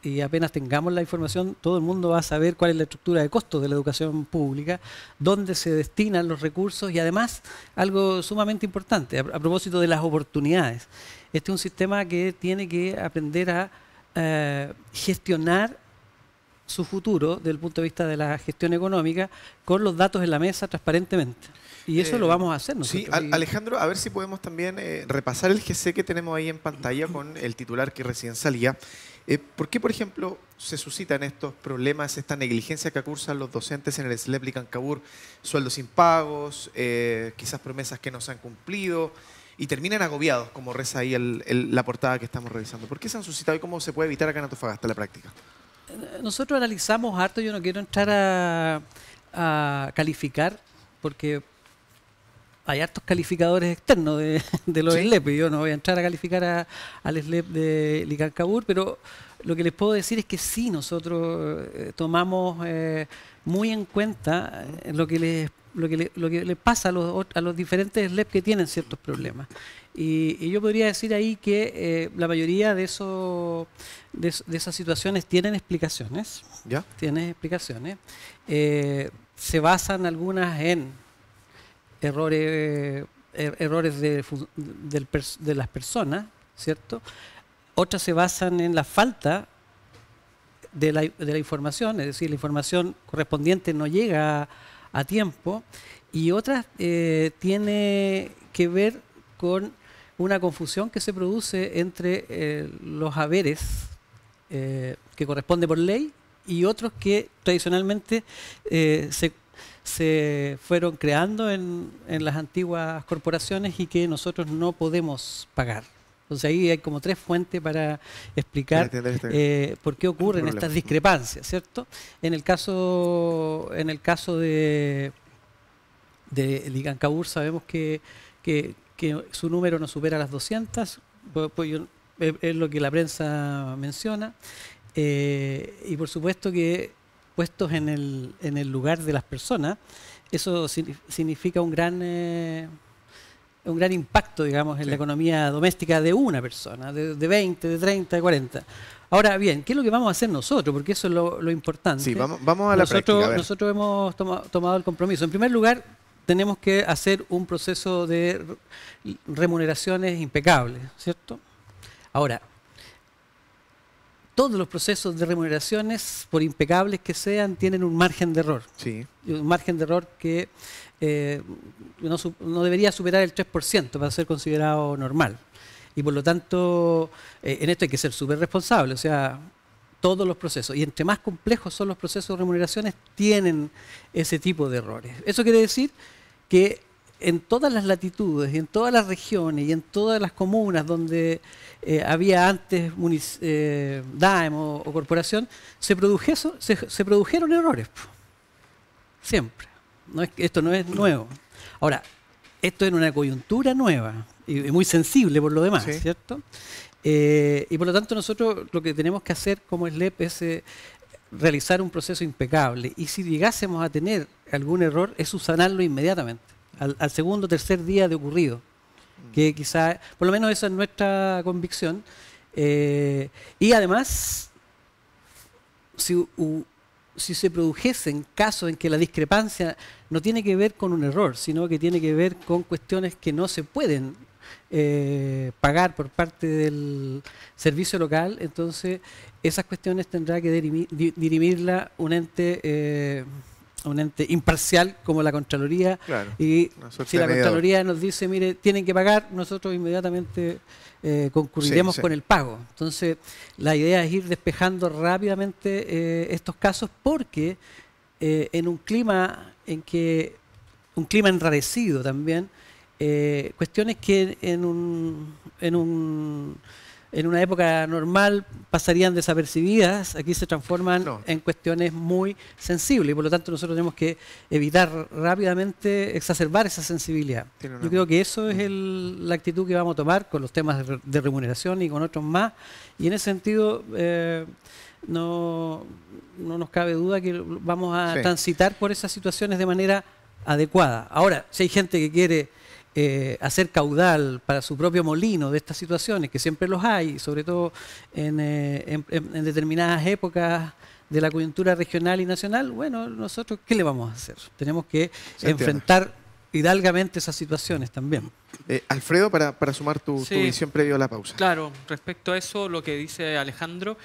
y apenas tengamos la información, todo el mundo va a saber cuál es la estructura de costos de la educación pública, dónde se destinan los recursos, y además, algo sumamente importante, a propósito de las oportunidades. Este es un sistema que tiene que aprender a gestionar su futuro desde el punto de vista de la gestión económica, con los datos en la mesa transparentemente. Y eso lo vamos a hacer nosotros. Sí, Alejandro, a ver si podemos también repasar el GC que tenemos ahí en pantalla con el titular que recién salía. ¿Por qué, por ejemplo, se suscitan estos problemas, esta negligencia que acursan los docentes en el SLEP Licancabur? Sueldos impagos, quizás promesas que no se han cumplido. y terminan agobiados, como reza ahí la portada que estamos revisando. ¿Por qué se han suscitado y cómo se puede evitar acá en Antofagasta la práctica? Nosotros analizamos harto, yo no quiero entrar a calificar, porque hay hartos calificadores externos de los SLEP, y yo no voy a entrar a calificar al SLEP de Licancabur, pero lo que les puedo decir es que sí, nosotros tomamos muy en cuenta lo que les pasa a los diferentes SLEP que tienen ciertos problemas. Y yo podría decir ahí que la mayoría de esas situaciones tienen explicaciones. ¿Ya? Tienen explicaciones. Se basan algunas en errores de las personas, ¿cierto? Otras se basan en la falta de la información, es decir, la información correspondiente no llega a tiempo, y otras tiene que ver con una confusión que se produce entre los haberes que corresponde por ley y otros que tradicionalmente se fueron creando en las antiguas corporaciones y que nosotros no podemos pagar. Entonces ahí hay como 3 fuentes para explicar por qué ocurren estas discrepancias, ¿cierto? En el caso de Licancabur sabemos que su número no supera las 200, es lo que la prensa menciona, y por supuesto que puestos en el lugar de las personas, eso significa un gran impacto, digamos, en la economía doméstica de una persona, de 20, de 30, de 40. Ahora bien, ¿qué es lo que vamos a hacer nosotros? Porque eso es lo importante. Sí, vamos a la práctica. Nosotros hemos tomado el compromiso. En primer lugar, tenemos que hacer un proceso de remuneraciones impecables, ¿cierto? Ahora, todos los procesos de remuneraciones, por impecables que sean, tienen un margen de error. Sí. Un margen de error que no debería superar el 3% para ser considerado normal. Y por lo tanto, en esto hay que ser súper responsable. O sea, todos los procesos, y entre más complejos son los procesos de remuneraciones, tienen ese tipo de errores. Eso quiere decir que en todas las latitudes, y en todas las regiones, y en todas las comunas donde había antes DAEM o corporación, se produjeron errores. Siempre. Esto no es nuevo. Ahora, esto es una coyuntura nueva y muy sensible por lo demás, sí, ¿cierto? Y por lo tanto nosotros lo que tenemos que hacer como SLEP es realizar un proceso impecable, y si llegásemos a tener algún error es subsanarlo inmediatamente, al segundo o tercer día de ocurrido, que quizá, por lo menos esa es nuestra convicción, y además si se produjesen casos en que la discrepancia no tiene que ver con un error, sino que tiene que ver con cuestiones que no se pueden pagar por parte del servicio local, entonces esas cuestiones tendrá que dirimirla un ente imparcial como la Contraloría. Claro, y si la Contraloría nos dice, mire, tienen que pagar, nosotros inmediatamente concurriremos con el pago. Entonces la idea es ir despejando rápidamente estos casos, porque en un clima enrarecido también, cuestiones que en una época normal pasarían desapercibidas, aquí se transforman en cuestiones muy sensibles, y por lo tanto nosotros tenemos que evitar rápidamente exacerbar esa sensibilidad. Yo creo que eso es la actitud que vamos a tomar con los temas de remuneración y con otros más, y en ese sentido no nos cabe duda que vamos a transitar por esas situaciones de manera adecuada. Ahora, si hay gente que quiere hacer caudal para su propio molino de estas situaciones, que siempre los hay, sobre todo en determinadas épocas de la coyuntura regional y nacional, bueno, nosotros, ¿qué le vamos a hacer? Tenemos que enfrentar hidalgamente esas situaciones también. Alfredo, para sumar tu visión previo a la pausa. Claro, respecto a eso, lo que dice Alejandro,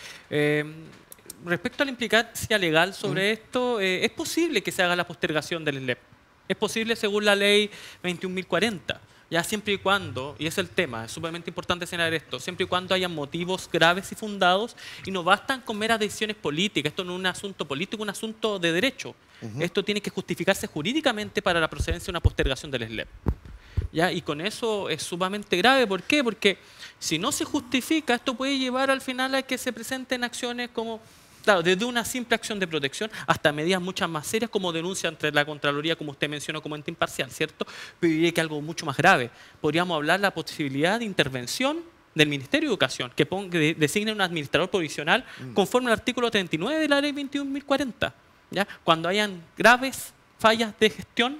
respecto a la implicancia legal sobre esto, es posible que se haga la postergación del SLEP. Es posible según la ley 21.040, ya siempre y cuando, y es el tema, es sumamente importante señalar esto, siempre y cuando haya motivos graves y fundados, y no bastan con meras decisiones políticas. Esto no es un asunto político, es un asunto de derecho. Esto tiene que justificarse jurídicamente para la procedencia de una postergación del SLEP. ¿ya? Y con eso es sumamente grave. ¿Por qué? Porque si no se justifica, esto puede llevar al final a que se presenten acciones como, claro, desde una simple acción de protección hasta medidas muchas más serias como denuncia ante la Contraloría, como usted mencionó, como ente imparcial, ¿cierto? Pero diría que algo mucho más grave. Podríamos hablar de la posibilidad de intervención del Ministerio de Educación, que designe un administrador provisional conforme al artículo 39 de la Ley 21.040, ¿ya? Cuando hayan graves fallas de gestión,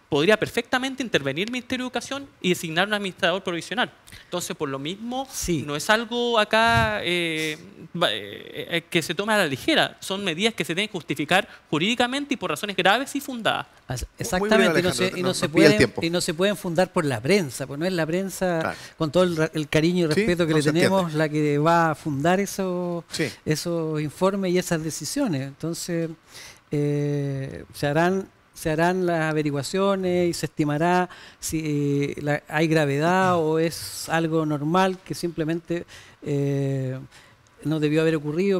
podría perfectamente intervenir el Ministerio de Educación y designar un administrador provisional. Entonces, por lo mismo, Sí. no es algo acá que se tome a la ligera. Son medidas que se deben justificar jurídicamente y por razones graves y fundadas. Exactamente, Alejandro, y nos pide el tiempo. no se pueden fundar por la prensa, pues no es la prensa, Claro. con todo el cariño y Sí, respeto que no le se tenemos, entiende. la que va a fundar esos informes y esas decisiones. Entonces, se harán las averiguaciones y se estimará si hay gravedad o es algo normal que simplemente no debió haber ocurrido,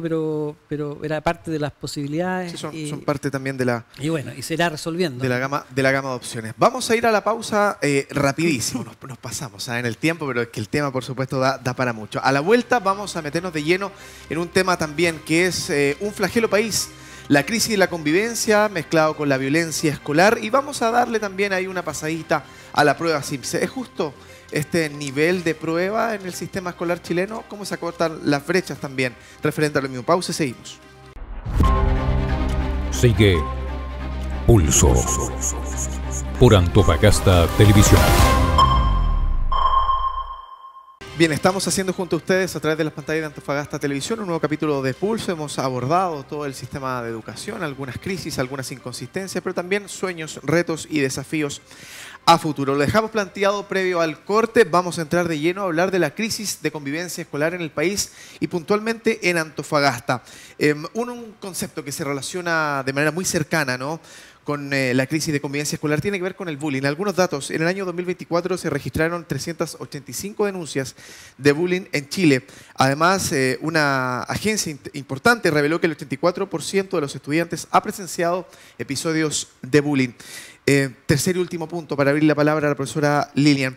pero era parte de las posibilidades. Sí, son parte también de la, y bueno, y se irá resolviendo. de la gama de opciones. Vamos a ir a la pausa rapidísimo, nos pasamos en el tiempo, pero es que el tema, por supuesto, da para mucho. A la vuelta vamos a meternos de lleno en un tema también que es un flagelo país, la crisis de la convivencia mezclado con la violencia escolar, y vamos a darle también ahí una pasadita a la prueba SIMSE. ¿Es justo este nivel de prueba en el sistema escolar chileno? ¿Cómo se acortan las brechas también referente a lo mismo? Pausa y seguimos. Sigue Pulso por Antofagasta Televisión. Bien, estamos haciendo junto a ustedes a través de las pantallas de Antofagasta Televisión un nuevo capítulo de Pulso. Hemos abordado todo el sistema de educación, algunas crisis, algunas inconsistencias, pero también sueños, retos y desafíos a futuro. Lo dejamos planteado previo al corte. Vamos a entrar de lleno a hablar de la crisis de convivencia escolar en el país y puntualmente en Antofagasta. Un concepto que se relaciona de manera muy cercana, ¿no?, con la crisis de convivencia escolar tiene que ver con el bullying. Algunos datos: en el año 2024 se registraron 385 denuncias de bullying en Chile. Además, una agencia importante reveló que el 84% de los estudiantes ha presenciado episodios de bullying. Tercer y último punto, para abrir la palabra a la profesora Lilian.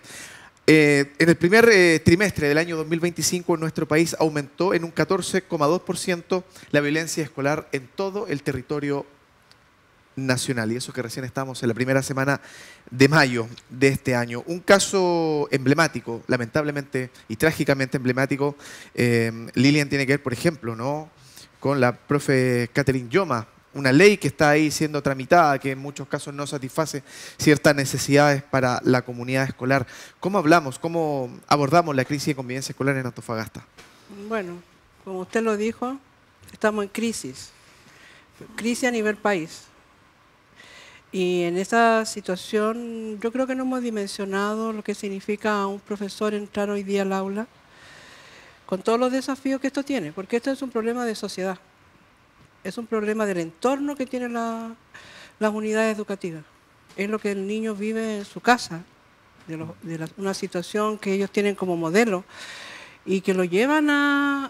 En el primer trimestre del año 2025 en nuestro país aumentó en un 14,2% la violencia escolar en todo el territorio nacional, y eso que recién estamos en la primera semana de mayo de este año. Un caso emblemático, lamentablemente y trágicamente emblemático, Lilian, tiene que ver, por ejemplo, ¿no?, con la profe Catherine Yoma, una ley que está ahí siendo tramitada, que en muchos casos no satisface ciertas necesidades para la comunidad escolar. ¿Cómo hablamos, cómo abordamos la crisis de convivencia escolar en Antofagasta? Bueno, como usted lo dijo, estamos en crisis a nivel país. Y en esa situación yo creo que no hemos dimensionado lo que significa a un profesor entrar hoy día al aula con todos los desafíos que esto tiene, porque esto es un problema de sociedad, es un problema del entorno que tienen las unidades educativas, es lo que el niño vive en su casa, una situación que ellos tienen como modelo y que lo llevan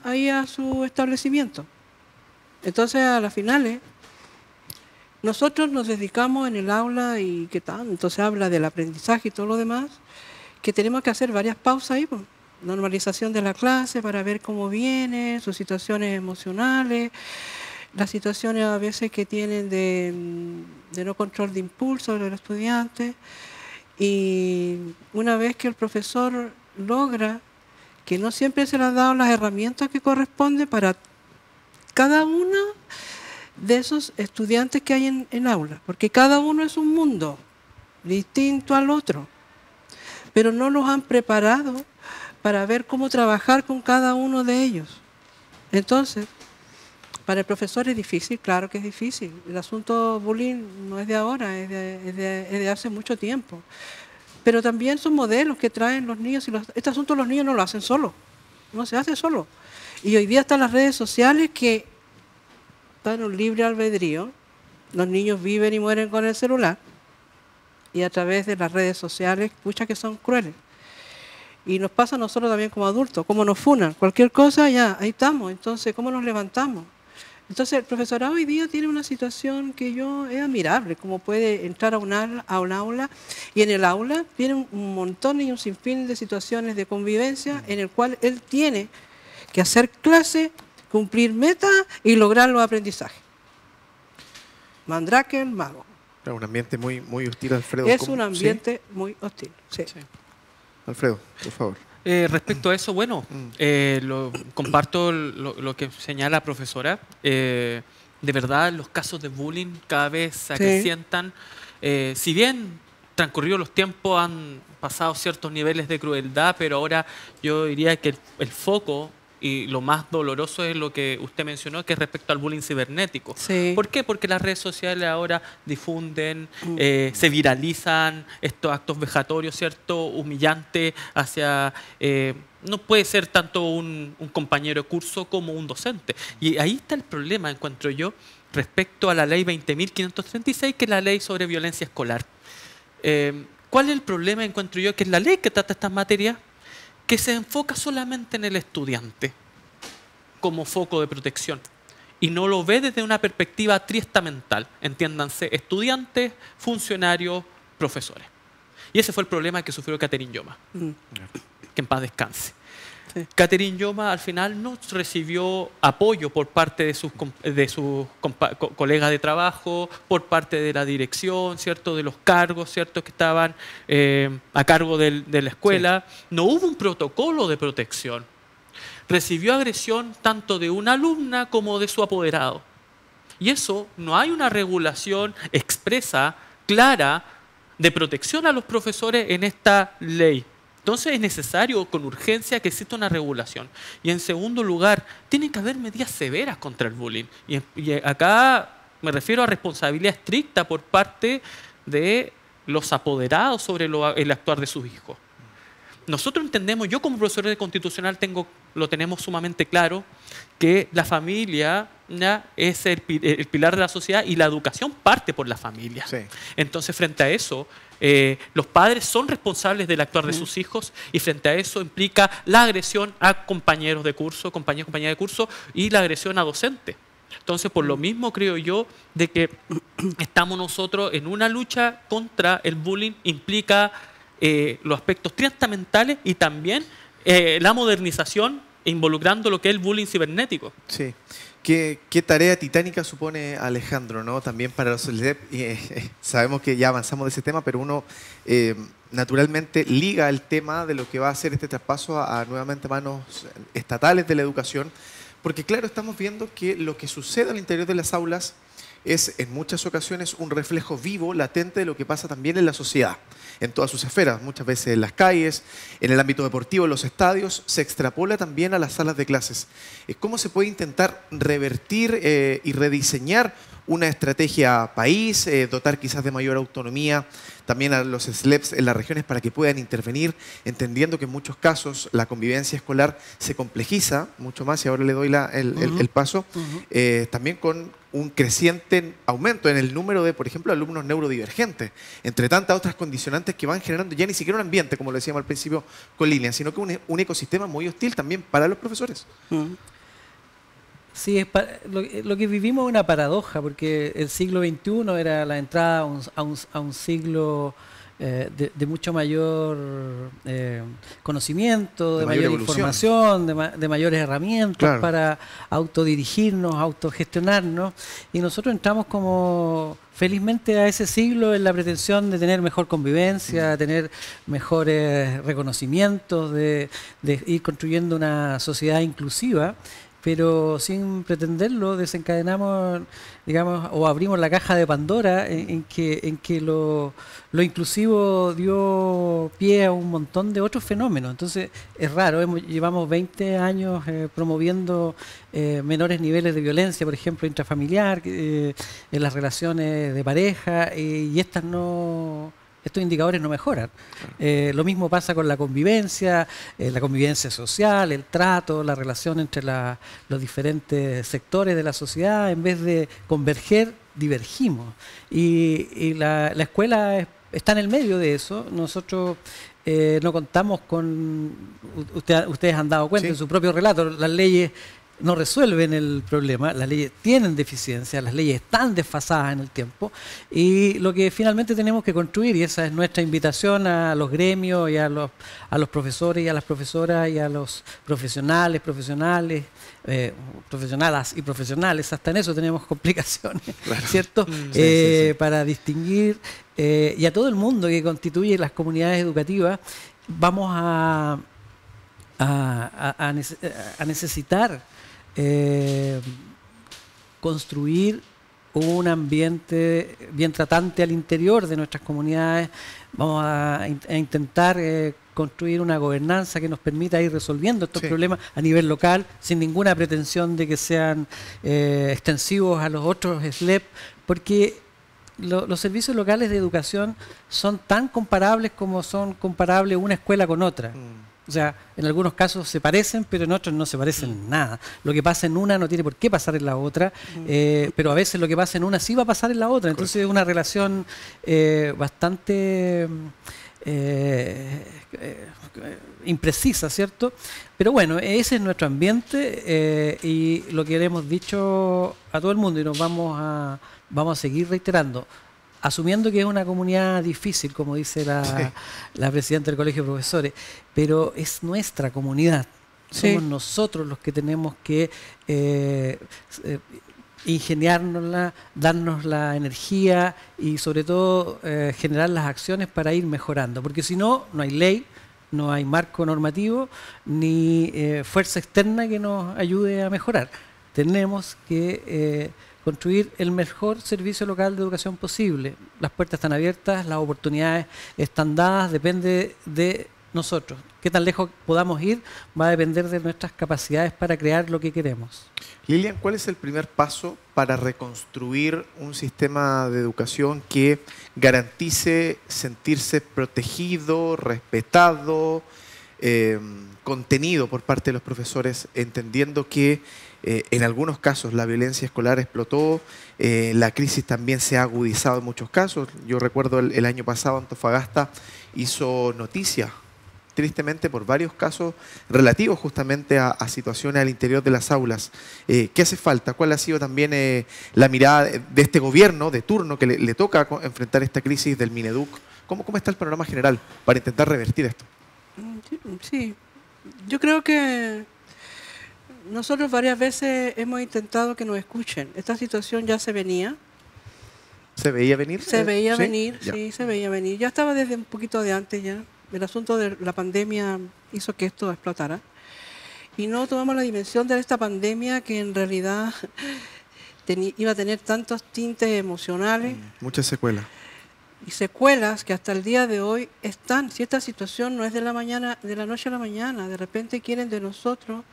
ahí a su establecimiento. Entonces, a las finales, nosotros nos dedicamos en el aula y que tanto se habla del aprendizaje y todo lo demás, que tenemos que hacer varias pausas ahí, pues. Normalización de la clase para ver cómo viene, sus situaciones emocionales, las situaciones a veces que tienen de no control de impulso de los estudiantes. Y una vez que el profesor logra, que no siempre se le han dado las herramientas que corresponden para cada uno de esos estudiantes que hay en aula, porque cada uno es un mundo distinto al otro, pero no los han preparado para ver cómo trabajar con cada uno de ellos. Entonces, para el profesor es difícil, claro que es difícil. El asunto bullying no es de ahora, es de hace mucho tiempo. Pero también son modelos que traen los niños, y este asunto los niños no lo hacen solos, no se hace solo. Y hoy día están las redes sociales que dan un libre albedrío. Los niños viven y mueren con el celular y a través de las redes sociales, pucha que son crueles. Y nos pasa a nosotros también como adultos, cómo nos funan, cualquier cosa ya, ahí estamos. Entonces, ¿cómo nos levantamos? Entonces, el profesorado hoy día tiene una situación que es admirable, como puede entrar a un aula y en el aula tiene un montón y un sinfín de situaciones de convivencia en el cual él tiene que hacer clase, cumplir metas y lograr los aprendizajes. Mandrake, el mago. Claro, un ambiente muy, muy hostil, Alfredo. Es ¿Cómo? un ambiente muy hostil. Sí. Sí. Alfredo, por favor. Respecto a eso, bueno, comparto lo que señala la profesora. De verdad, los casos de bullying cada vez se acrecientan. Si bien transcurridos los tiempos han pasado ciertos niveles de crueldad, pero ahora yo diría que el foco y lo más doloroso es lo que usted mencionó, que es respecto al bullying cibernético. Sí. ¿Por qué? Porque las redes sociales ahora difunden, se viralizan estos actos vejatorios, ¿cierto? Humillantes hacia... no puede ser tanto un compañero de curso como un docente. Y ahí está el problema, encuentro yo, respecto a la ley 20.536, que es la ley sobre violencia escolar. ¿Cuál es el problema, encuentro yo, que es la ley que trata estas materias? Que se enfoca solamente en el estudiante como foco de protección y no lo ve desde una perspectiva triestamental, entiéndanse, estudiantes, funcionarios, profesores. Y ese fue el problema que sufrió Catherine Yoma, que en paz descanse. Sí. Catherine Yoma al final no recibió apoyo por parte de sus colegas de trabajo, por parte de la dirección, ¿cierto? De los cargos, ¿cierto? Que estaban a cargo de la escuela. Sí. No hubo un protocolo de protección. Recibió agresión tanto de una alumna como de su apoderado. Y eso, no hay una regulación expresa, clara, de protección a los profesores en esta ley. Entonces es necesario con urgencia que exista una regulación. Y en segundo lugar, tienen que haber medidas severas contra el bullying. Y acá me refiero a responsabilidad estricta por parte de los apoderados sobre el actuar de sus hijos. Nosotros entendemos, yo como profesor de constitucional lo tenemos sumamente claro, que la familia es el pilar de la sociedad y la educación parte por la familia. Sí. Entonces, frente a eso, los padres son responsables del actuar de sus hijos y frente a eso implica la agresión a compañeros de curso, compañeras de curso y la agresión a docentes. Entonces, por lo mismo creo yo de que estamos nosotros en una lucha contra el bullying, implica los aspectos triestamentales y también la modernización involucrando lo que es el bullying cibernético. Sí. ¿Qué tarea titánica supone Alejandro, ¿no? También para los SLEP. Sabemos que ya avanzamos de ese tema, pero uno naturalmente liga el tema de lo que va a ser este traspaso a nuevamente manos estatales de la educación, porque claro, estamos viendo que lo que sucede al interior de las aulas es en muchas ocasiones un reflejo vivo, latente de lo que pasa también en la sociedad, en todas sus esferas, muchas veces en las calles, en el ámbito deportivo, en los estadios, se extrapola también a las salas de clases. ¿Cómo se puede intentar revertir y rediseñar una estrategia país, dotar quizás de mayor autonomía también a los SLEPs en las regiones para que puedan intervenir, entendiendo que en muchos casos la convivencia escolar se complejiza mucho más, y ahora le doy el paso, también con un creciente aumento en el número de, por ejemplo, alumnos neurodivergentes, entre tantas otras condicionantes que van generando ya ni siquiera un ambiente, como lo decíamos al principio, con línea, sino que un ecosistema muy hostil también para los profesores. Sí, lo que vivimos es una paradoja, porque el siglo XXI era la entrada a un siglo de mucho mayor conocimiento, de mayor información, de mayores herramientas para autodirigirnos, autogestionarnos. Y nosotros entramos como felizmente a ese siglo en la pretensión de tener mejor convivencia, de tener mejores reconocimientos, de ir construyendo una sociedad inclusiva. Pero sin pretenderlo desencadenamos, digamos, o abrimos la caja de Pandora en que lo inclusivo dio pie a un montón de otros fenómenos. Entonces es raro, llevamos 20 años promoviendo menores niveles de violencia, por ejemplo, intrafamiliar, en las relaciones de pareja, y estos indicadores no mejoran. Lo mismo pasa con la convivencia social, el trato, la relación entre los diferentes sectores de la sociedad. En vez de converger, divergimos. Y la escuela está en el medio de eso. Nosotros no contamos con... Ustedes han dado cuenta en su propio relato, las leyes no resuelven el problema, las leyes tienen deficiencias, las leyes están desfasadas en el tiempo, y lo que finalmente tenemos que construir, y esa es nuestra invitación a los gremios y a los profesores y a las profesoras y a los profesionales, profesionalas y profesionales, hasta en eso tenemos complicaciones, ¿cierto? Sí. Para distinguir, y a todo el mundo que constituye las comunidades educativas, vamos a necesitar construir un ambiente bien tratante al interior de nuestras comunidades. Vamos a intentar construir una gobernanza que nos permita ir resolviendo estos problemas a nivel local, sin ninguna pretensión de que sean extensivos a los otros SLEP, porque los servicios locales de educación son tan comparables como son comparables una escuela con otra. O sea, en algunos casos se parecen, pero en otros no se parecen nada. Lo que pasa en una no tiene por qué pasar en la otra, pero a veces lo que pasa en una sí va a pasar en la otra. Entonces es una relación bastante imprecisa, ¿cierto? Pero bueno, ese es nuestro ambiente y lo que le hemos dicho a todo el mundo, y nos vamos a seguir reiterando, asumiendo que es una comunidad difícil, como dice la presidenta del Colegio de Profesores, pero es nuestra comunidad. Somos nosotros los que tenemos que ingeniárnosla, darnos la energía y sobre todo generar las acciones para ir mejorando, porque si no, no hay ley, no hay marco normativo, ni fuerza externa que nos ayude a mejorar. Tenemos que construir el mejor servicio local de educación posible. Las puertas están abiertas, las oportunidades están dadas, depende de nosotros. Qué tan lejos podamos ir va a depender de nuestras capacidades para crear lo que queremos. Lilian, ¿cuál es el primer paso para reconstruir un sistema de educación que garantice sentirse protegido, respetado, contenido por parte de los profesores, entendiendo que en algunos casos la violencia escolar explotó, la crisis también se ha agudizado en muchos casos? Yo recuerdo el año pasado Antofagasta hizo noticia, tristemente, por varios casos relativos justamente a situaciones al interior de las aulas. ¿Qué hace falta? ¿Cuál ha sido también la mirada de este gobierno de turno que le toca enfrentar esta crisis del Mineduc? ¿Cómo está el panorama general para intentar revertir esto? Sí, yo creo que nosotros varias veces hemos intentado que nos escuchen. Esta situación ya se venía. ¿Se veía venir? Se veía ¿Sí? venir, sí, se veía venir. Ya estaba desde un poquito de antes ya. El asunto de la pandemia hizo que esto explotara. Y no tomamos la dimensión de esta pandemia que en realidad iba a tener tantos tintes emocionales. Muchas secuelas. Y secuelas que hasta el día de hoy están. Si esta situación no es de la noche a la mañana, de repente quieren de nosotros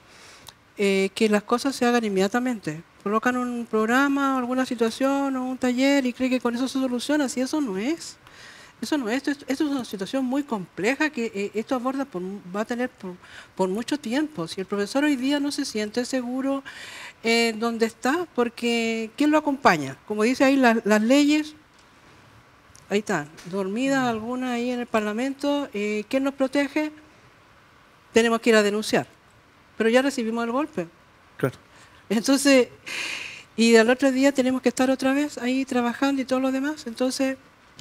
que las cosas se hagan inmediatamente. Colocan un programa o alguna situación o un taller y creen que con eso se soluciona. Si eso no es. Eso no es. Esto es una situación muy compleja que esto aborda va a tener por mucho tiempo. Si el profesor hoy día no se siente seguro donde está, porque ¿quién lo acompaña? Como dice ahí las leyes, ahí están, dormidas algunas ahí en el Parlamento. ¿Quién nos protege? Tenemos que ir a denunciar. Pero ya recibimos el golpe. Claro. Entonces, y al otro día tenemos que estar otra vez ahí trabajando y todo lo demás. Entonces,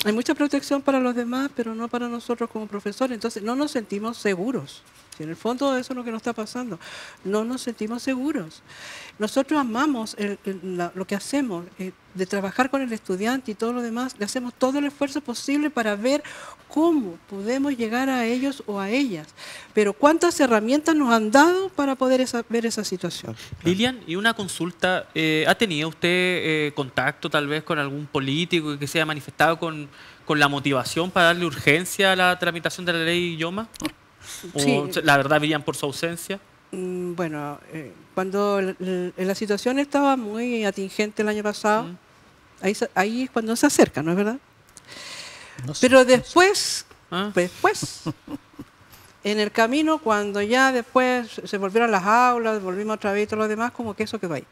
hay mucha protección para los demás, pero no para nosotros como profesores. Entonces, no nos sentimos seguros. Si en el fondo eso es lo que nos está pasando. No nos sentimos seguros. Nosotros amamos lo que hacemos, de trabajar con el estudiante y todo lo demás. Le hacemos todo el esfuerzo posible para ver cómo podemos llegar a ellos o a ellas. Pero ¿cuántas herramientas nos han dado para poder ver esa situación? Lilian, y una consulta, ¿ha tenido usted contacto tal vez con algún político que se haya manifestado con la motivación para darle urgencia a la tramitación de la ley IOMA? ¿O Sí. la verdad veían por su ausencia? Bueno, cuando la situación estaba muy atingente el año pasado, ahí es cuando se acerca, ¿no es verdad? No sé. Pero después, ¿Ah? en el camino, cuando ya después se volvieron las aulas, volvimos otra vez y todo lo demás, como que eso que va ahí.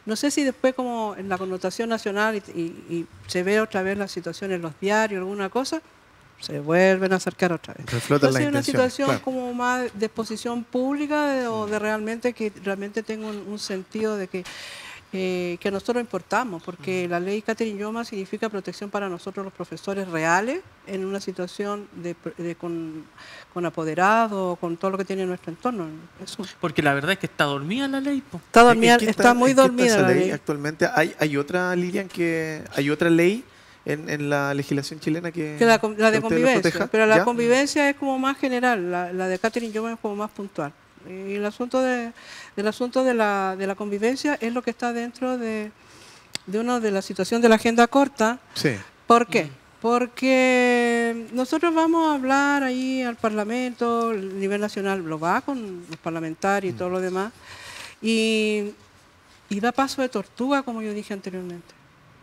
No sé si después como en la connotación nacional y se ve otra vez la situación en los diarios, alguna cosa, se vuelven a acercar otra vez. Reflotan las Entonces es una intenciones, situación claro. como más de exposición pública o de realmente que realmente tenga un sentido de que nosotros importamos, porque la ley Catherine Yoma significa protección para nosotros los profesores reales en una situación con apoderados, con todo lo que tiene nuestro entorno. Eso. Porque la verdad es que está dormida la ley, po. Está, dormida, ¿En qué está muy en qué dormida esa la ley. actualmente? ¿Hay otra, Lilian, hay otra ley en la legislación chilena que Que la de que usted lo convivencia, proteja? pero la ¿Ya? convivencia es como más general, la de Catherine Yoma es como más puntual. Y el asunto de la convivencia es lo que está dentro de la situación de la agenda corta. Sí. ¿Por qué? Porque nosotros vamos a hablar ahí al Parlamento, el nivel nacional lo va con los parlamentarios y todo lo demás, y da paso de tortuga, como yo dije anteriormente.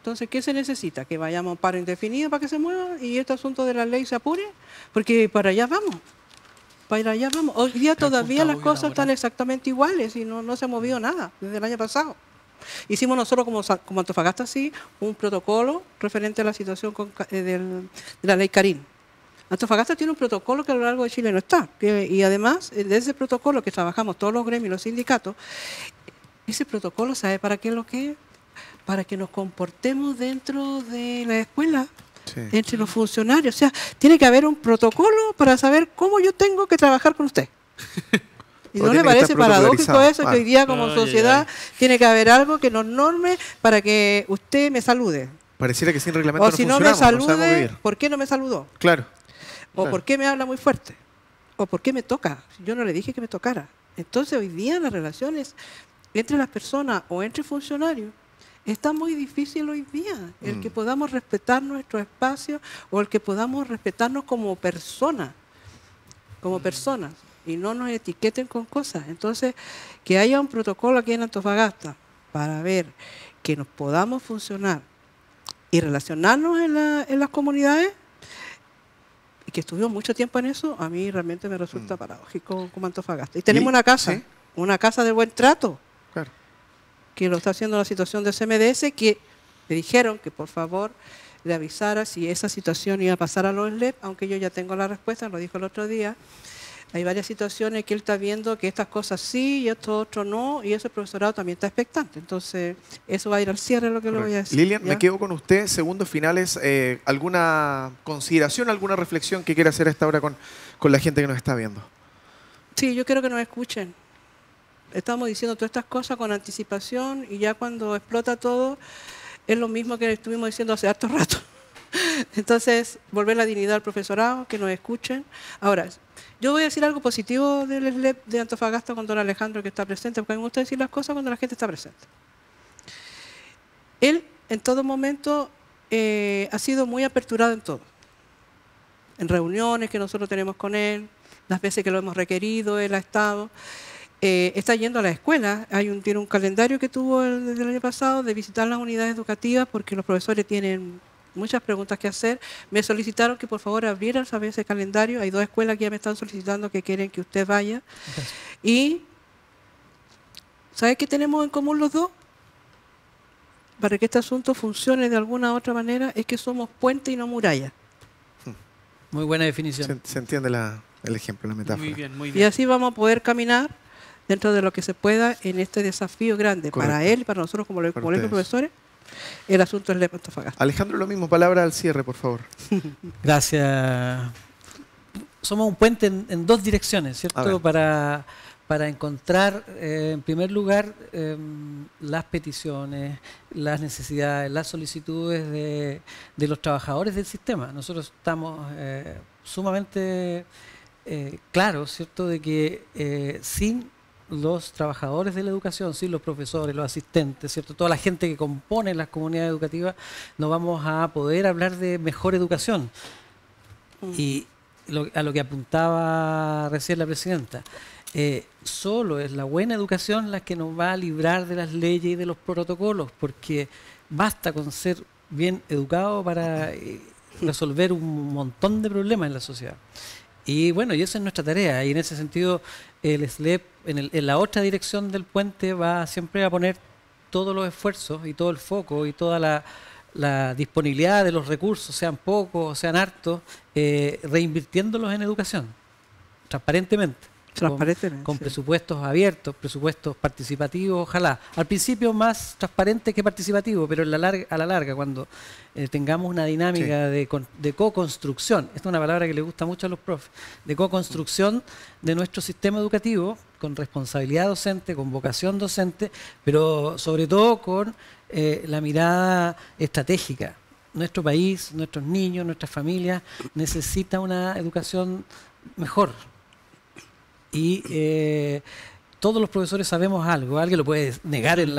Entonces, ¿qué se necesita? Que vayamos a un paro indefinido para que se mueva y este asunto de la ley se apure, porque para allá vamos. Para allá vamos. Hoy día todavía las cosas están exactamente iguales y no se ha movido nada desde el año pasado. Hicimos nosotros como Antofagasta sí un protocolo referente a la situación de la ley Karin. Antofagasta tiene un protocolo que a lo largo de Chile no está. Y además, de ese protocolo que trabajamos todos los gremios y los sindicatos, ese protocolo, ¿sabe para qué es lo que es? Para que nos comportemos dentro de la escuela. Sí. Entre los funcionarios. O sea, tiene que haber un protocolo para saber cómo yo tengo que trabajar con usted. ¿Y no le parece paradójico eso? Que hoy día como sociedad tiene que haber algo que nos norme para que usted me salude. Pareciera que sin reglamento O si no me salude, ¿por qué no me saludó? Claro. O Claro. ¿por qué me habla muy fuerte? O ¿por qué me toca? Yo no le dije que me tocara. Entonces hoy día las relaciones entre las personas o entre funcionarios está muy difícil hoy día. El que podamos respetar nuestro espacio o el que podamos respetarnos como personas. Como personas. Y no nos etiqueten con cosas. Entonces, que haya un protocolo aquí en Antofagasta para ver que nos podamos funcionar y relacionarnos en las comunidades, y que estuvimos mucho tiempo en eso, a mí realmente me resulta paradójico como Antofagasta. Y tenemos ¿Sí? una casa de buen trato, Claro. que lo está haciendo la situación de CMDS, que me dijeron que por favor le avisara si esa situación iba a pasar a los SLEP, aunque yo ya tengo la respuesta, lo dijo el otro día. Hay varias situaciones que él está viendo que estas cosas sí y esto otro no, y ese profesorado también está expectante. Entonces, eso va a ir al cierre, lo que le voy a decir. Lilian, ¿ya? me quedo con usted. Segundos finales, ¿alguna consideración, alguna reflexión que quiera hacer a esta hora con la gente que nos está viendo? Sí, yo quiero que nos escuchen. Estamos diciendo todas estas cosas con anticipación y ya cuando explota todo es lo mismo que estuvimos diciendo hace harto rato. Entonces, volver la dignidad al profesorado, que nos escuchen. Ahora, yo voy a decir algo positivo del SLEP de Antofagasta con don Alejandro, que está presente, porque me gusta decir las cosas cuando la gente está presente. Él, en todo momento, ha sido muy aperturado en todo. En reuniones que nosotros tenemos con él, las veces que lo hemos requerido, él ha estado. Está yendo a la escuela. Tiene un calendario que tuvo desde el año pasado de visitar las unidades educativas porque los profesores tienen muchas preguntas que hacer. Me solicitaron que por favor abriera ese calendario. Hay 2 escuelas que ya me están solicitando que quieren que usted vaya. Gracias. Y ¿sabe qué tenemos en común los dos? Para que este asunto funcione de alguna u otra manera es que somos puente y no muralla. Muy buena definición. Se entiende el ejemplo, la metáfora. Muy bien, muy Y bien. así vamos a poder caminar dentro de lo que se pueda en este desafío grande para Correcto. él y para nosotros como colegios ustedes. profesores. El asunto es SLEP Antofagasta. Alejandro, lo mismo, palabra al cierre, por favor. Gracias. Somos un puente en 2 direcciones, A ver. ¿cierto? Para encontrar, en primer lugar, las peticiones, las necesidades, las solicitudes de los trabajadores del sistema. Nosotros estamos sumamente claros, ¿cierto?, de que sin los trabajadores de la educación, sin los profesores, los asistentes, ¿cierto?, toda la gente que compone las comunidades educativas, no vamos a poder hablar de mejor educación. Y a lo que apuntaba recién la presidenta, solo es la buena educación la que nos va a librar de las leyes y de los protocolos, porque basta con ser bien educado para resolver un montón de problemas en la sociedad. Y bueno, y esa es nuestra tarea, y en ese sentido el SLEP en la otra dirección del puente va siempre a poner todos los esfuerzos y todo el foco y toda la disponibilidad de los recursos, sean pocos o sean hartos, reinvirtiéndolos en educación, transparentemente. Con sí. presupuestos abiertos, presupuestos participativos, ojalá. Al principio más transparente que participativo, pero a la larga, cuando tengamos una dinámica de co-construcción, esta es una palabra que le gusta mucho a los profes, de co-construcción de nuestro sistema educativo, con responsabilidad docente, con vocación docente, pero sobre todo con la mirada estratégica. Nuestro país, nuestros niños, nuestras familias necesitan una educación mejor. Y todos los profesores sabemos algo, alguien lo puede negar en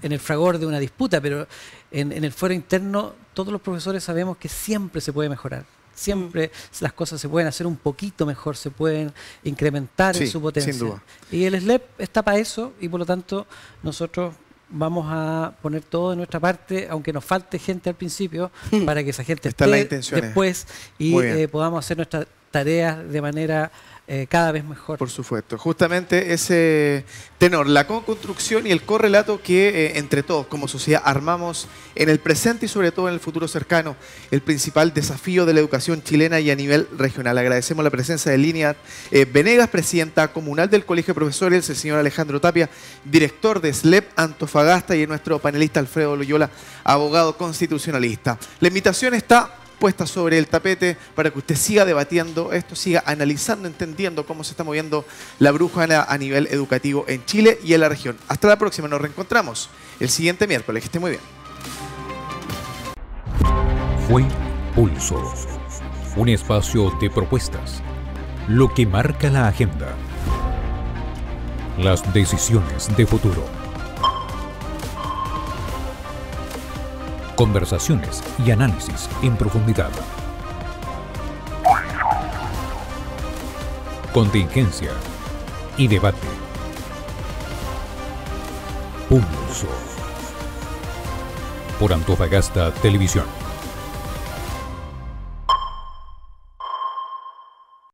el fragor de una disputa, pero en el fuero interno todos los profesores sabemos que siempre se puede mejorar, siempre las cosas se pueden hacer un poquito mejor, se pueden incrementar en su potencia. Sin duda. Y el SLEP está para eso y por lo tanto nosotros vamos a poner todo de nuestra parte, aunque nos falte gente al principio, para que esa gente esté después y podamos hacer nuestras tareas de manera cada vez mejor. Por supuesto. Justamente ese tenor, la co-construcción y el correlato que entre todos como sociedad armamos en el presente y sobre todo en el futuro cercano, el principal desafío de la educación chilena y a nivel regional. Agradecemos la presencia de Lilian Venegas, presidenta comunal del Colegio de Profesores, el señor Alejandro Tapia, director de SLEP Antofagasta, y nuestro panelista Alfredo Loyola, abogado constitucionalista. La invitación está puesta sobre el tapete para que usted siga debatiendo esto, siga analizando, entendiendo cómo se está moviendo la brújula a nivel educativo en Chile y en la región. Hasta la próxima, nos reencontramos el siguiente miércoles. Que esté muy bien. Fue Pulso, un espacio de propuestas, lo que marca la agenda, las decisiones de futuro. Conversaciones y análisis en profundidad. Contingencia y debate. Pulso. Por Antofagasta Televisión.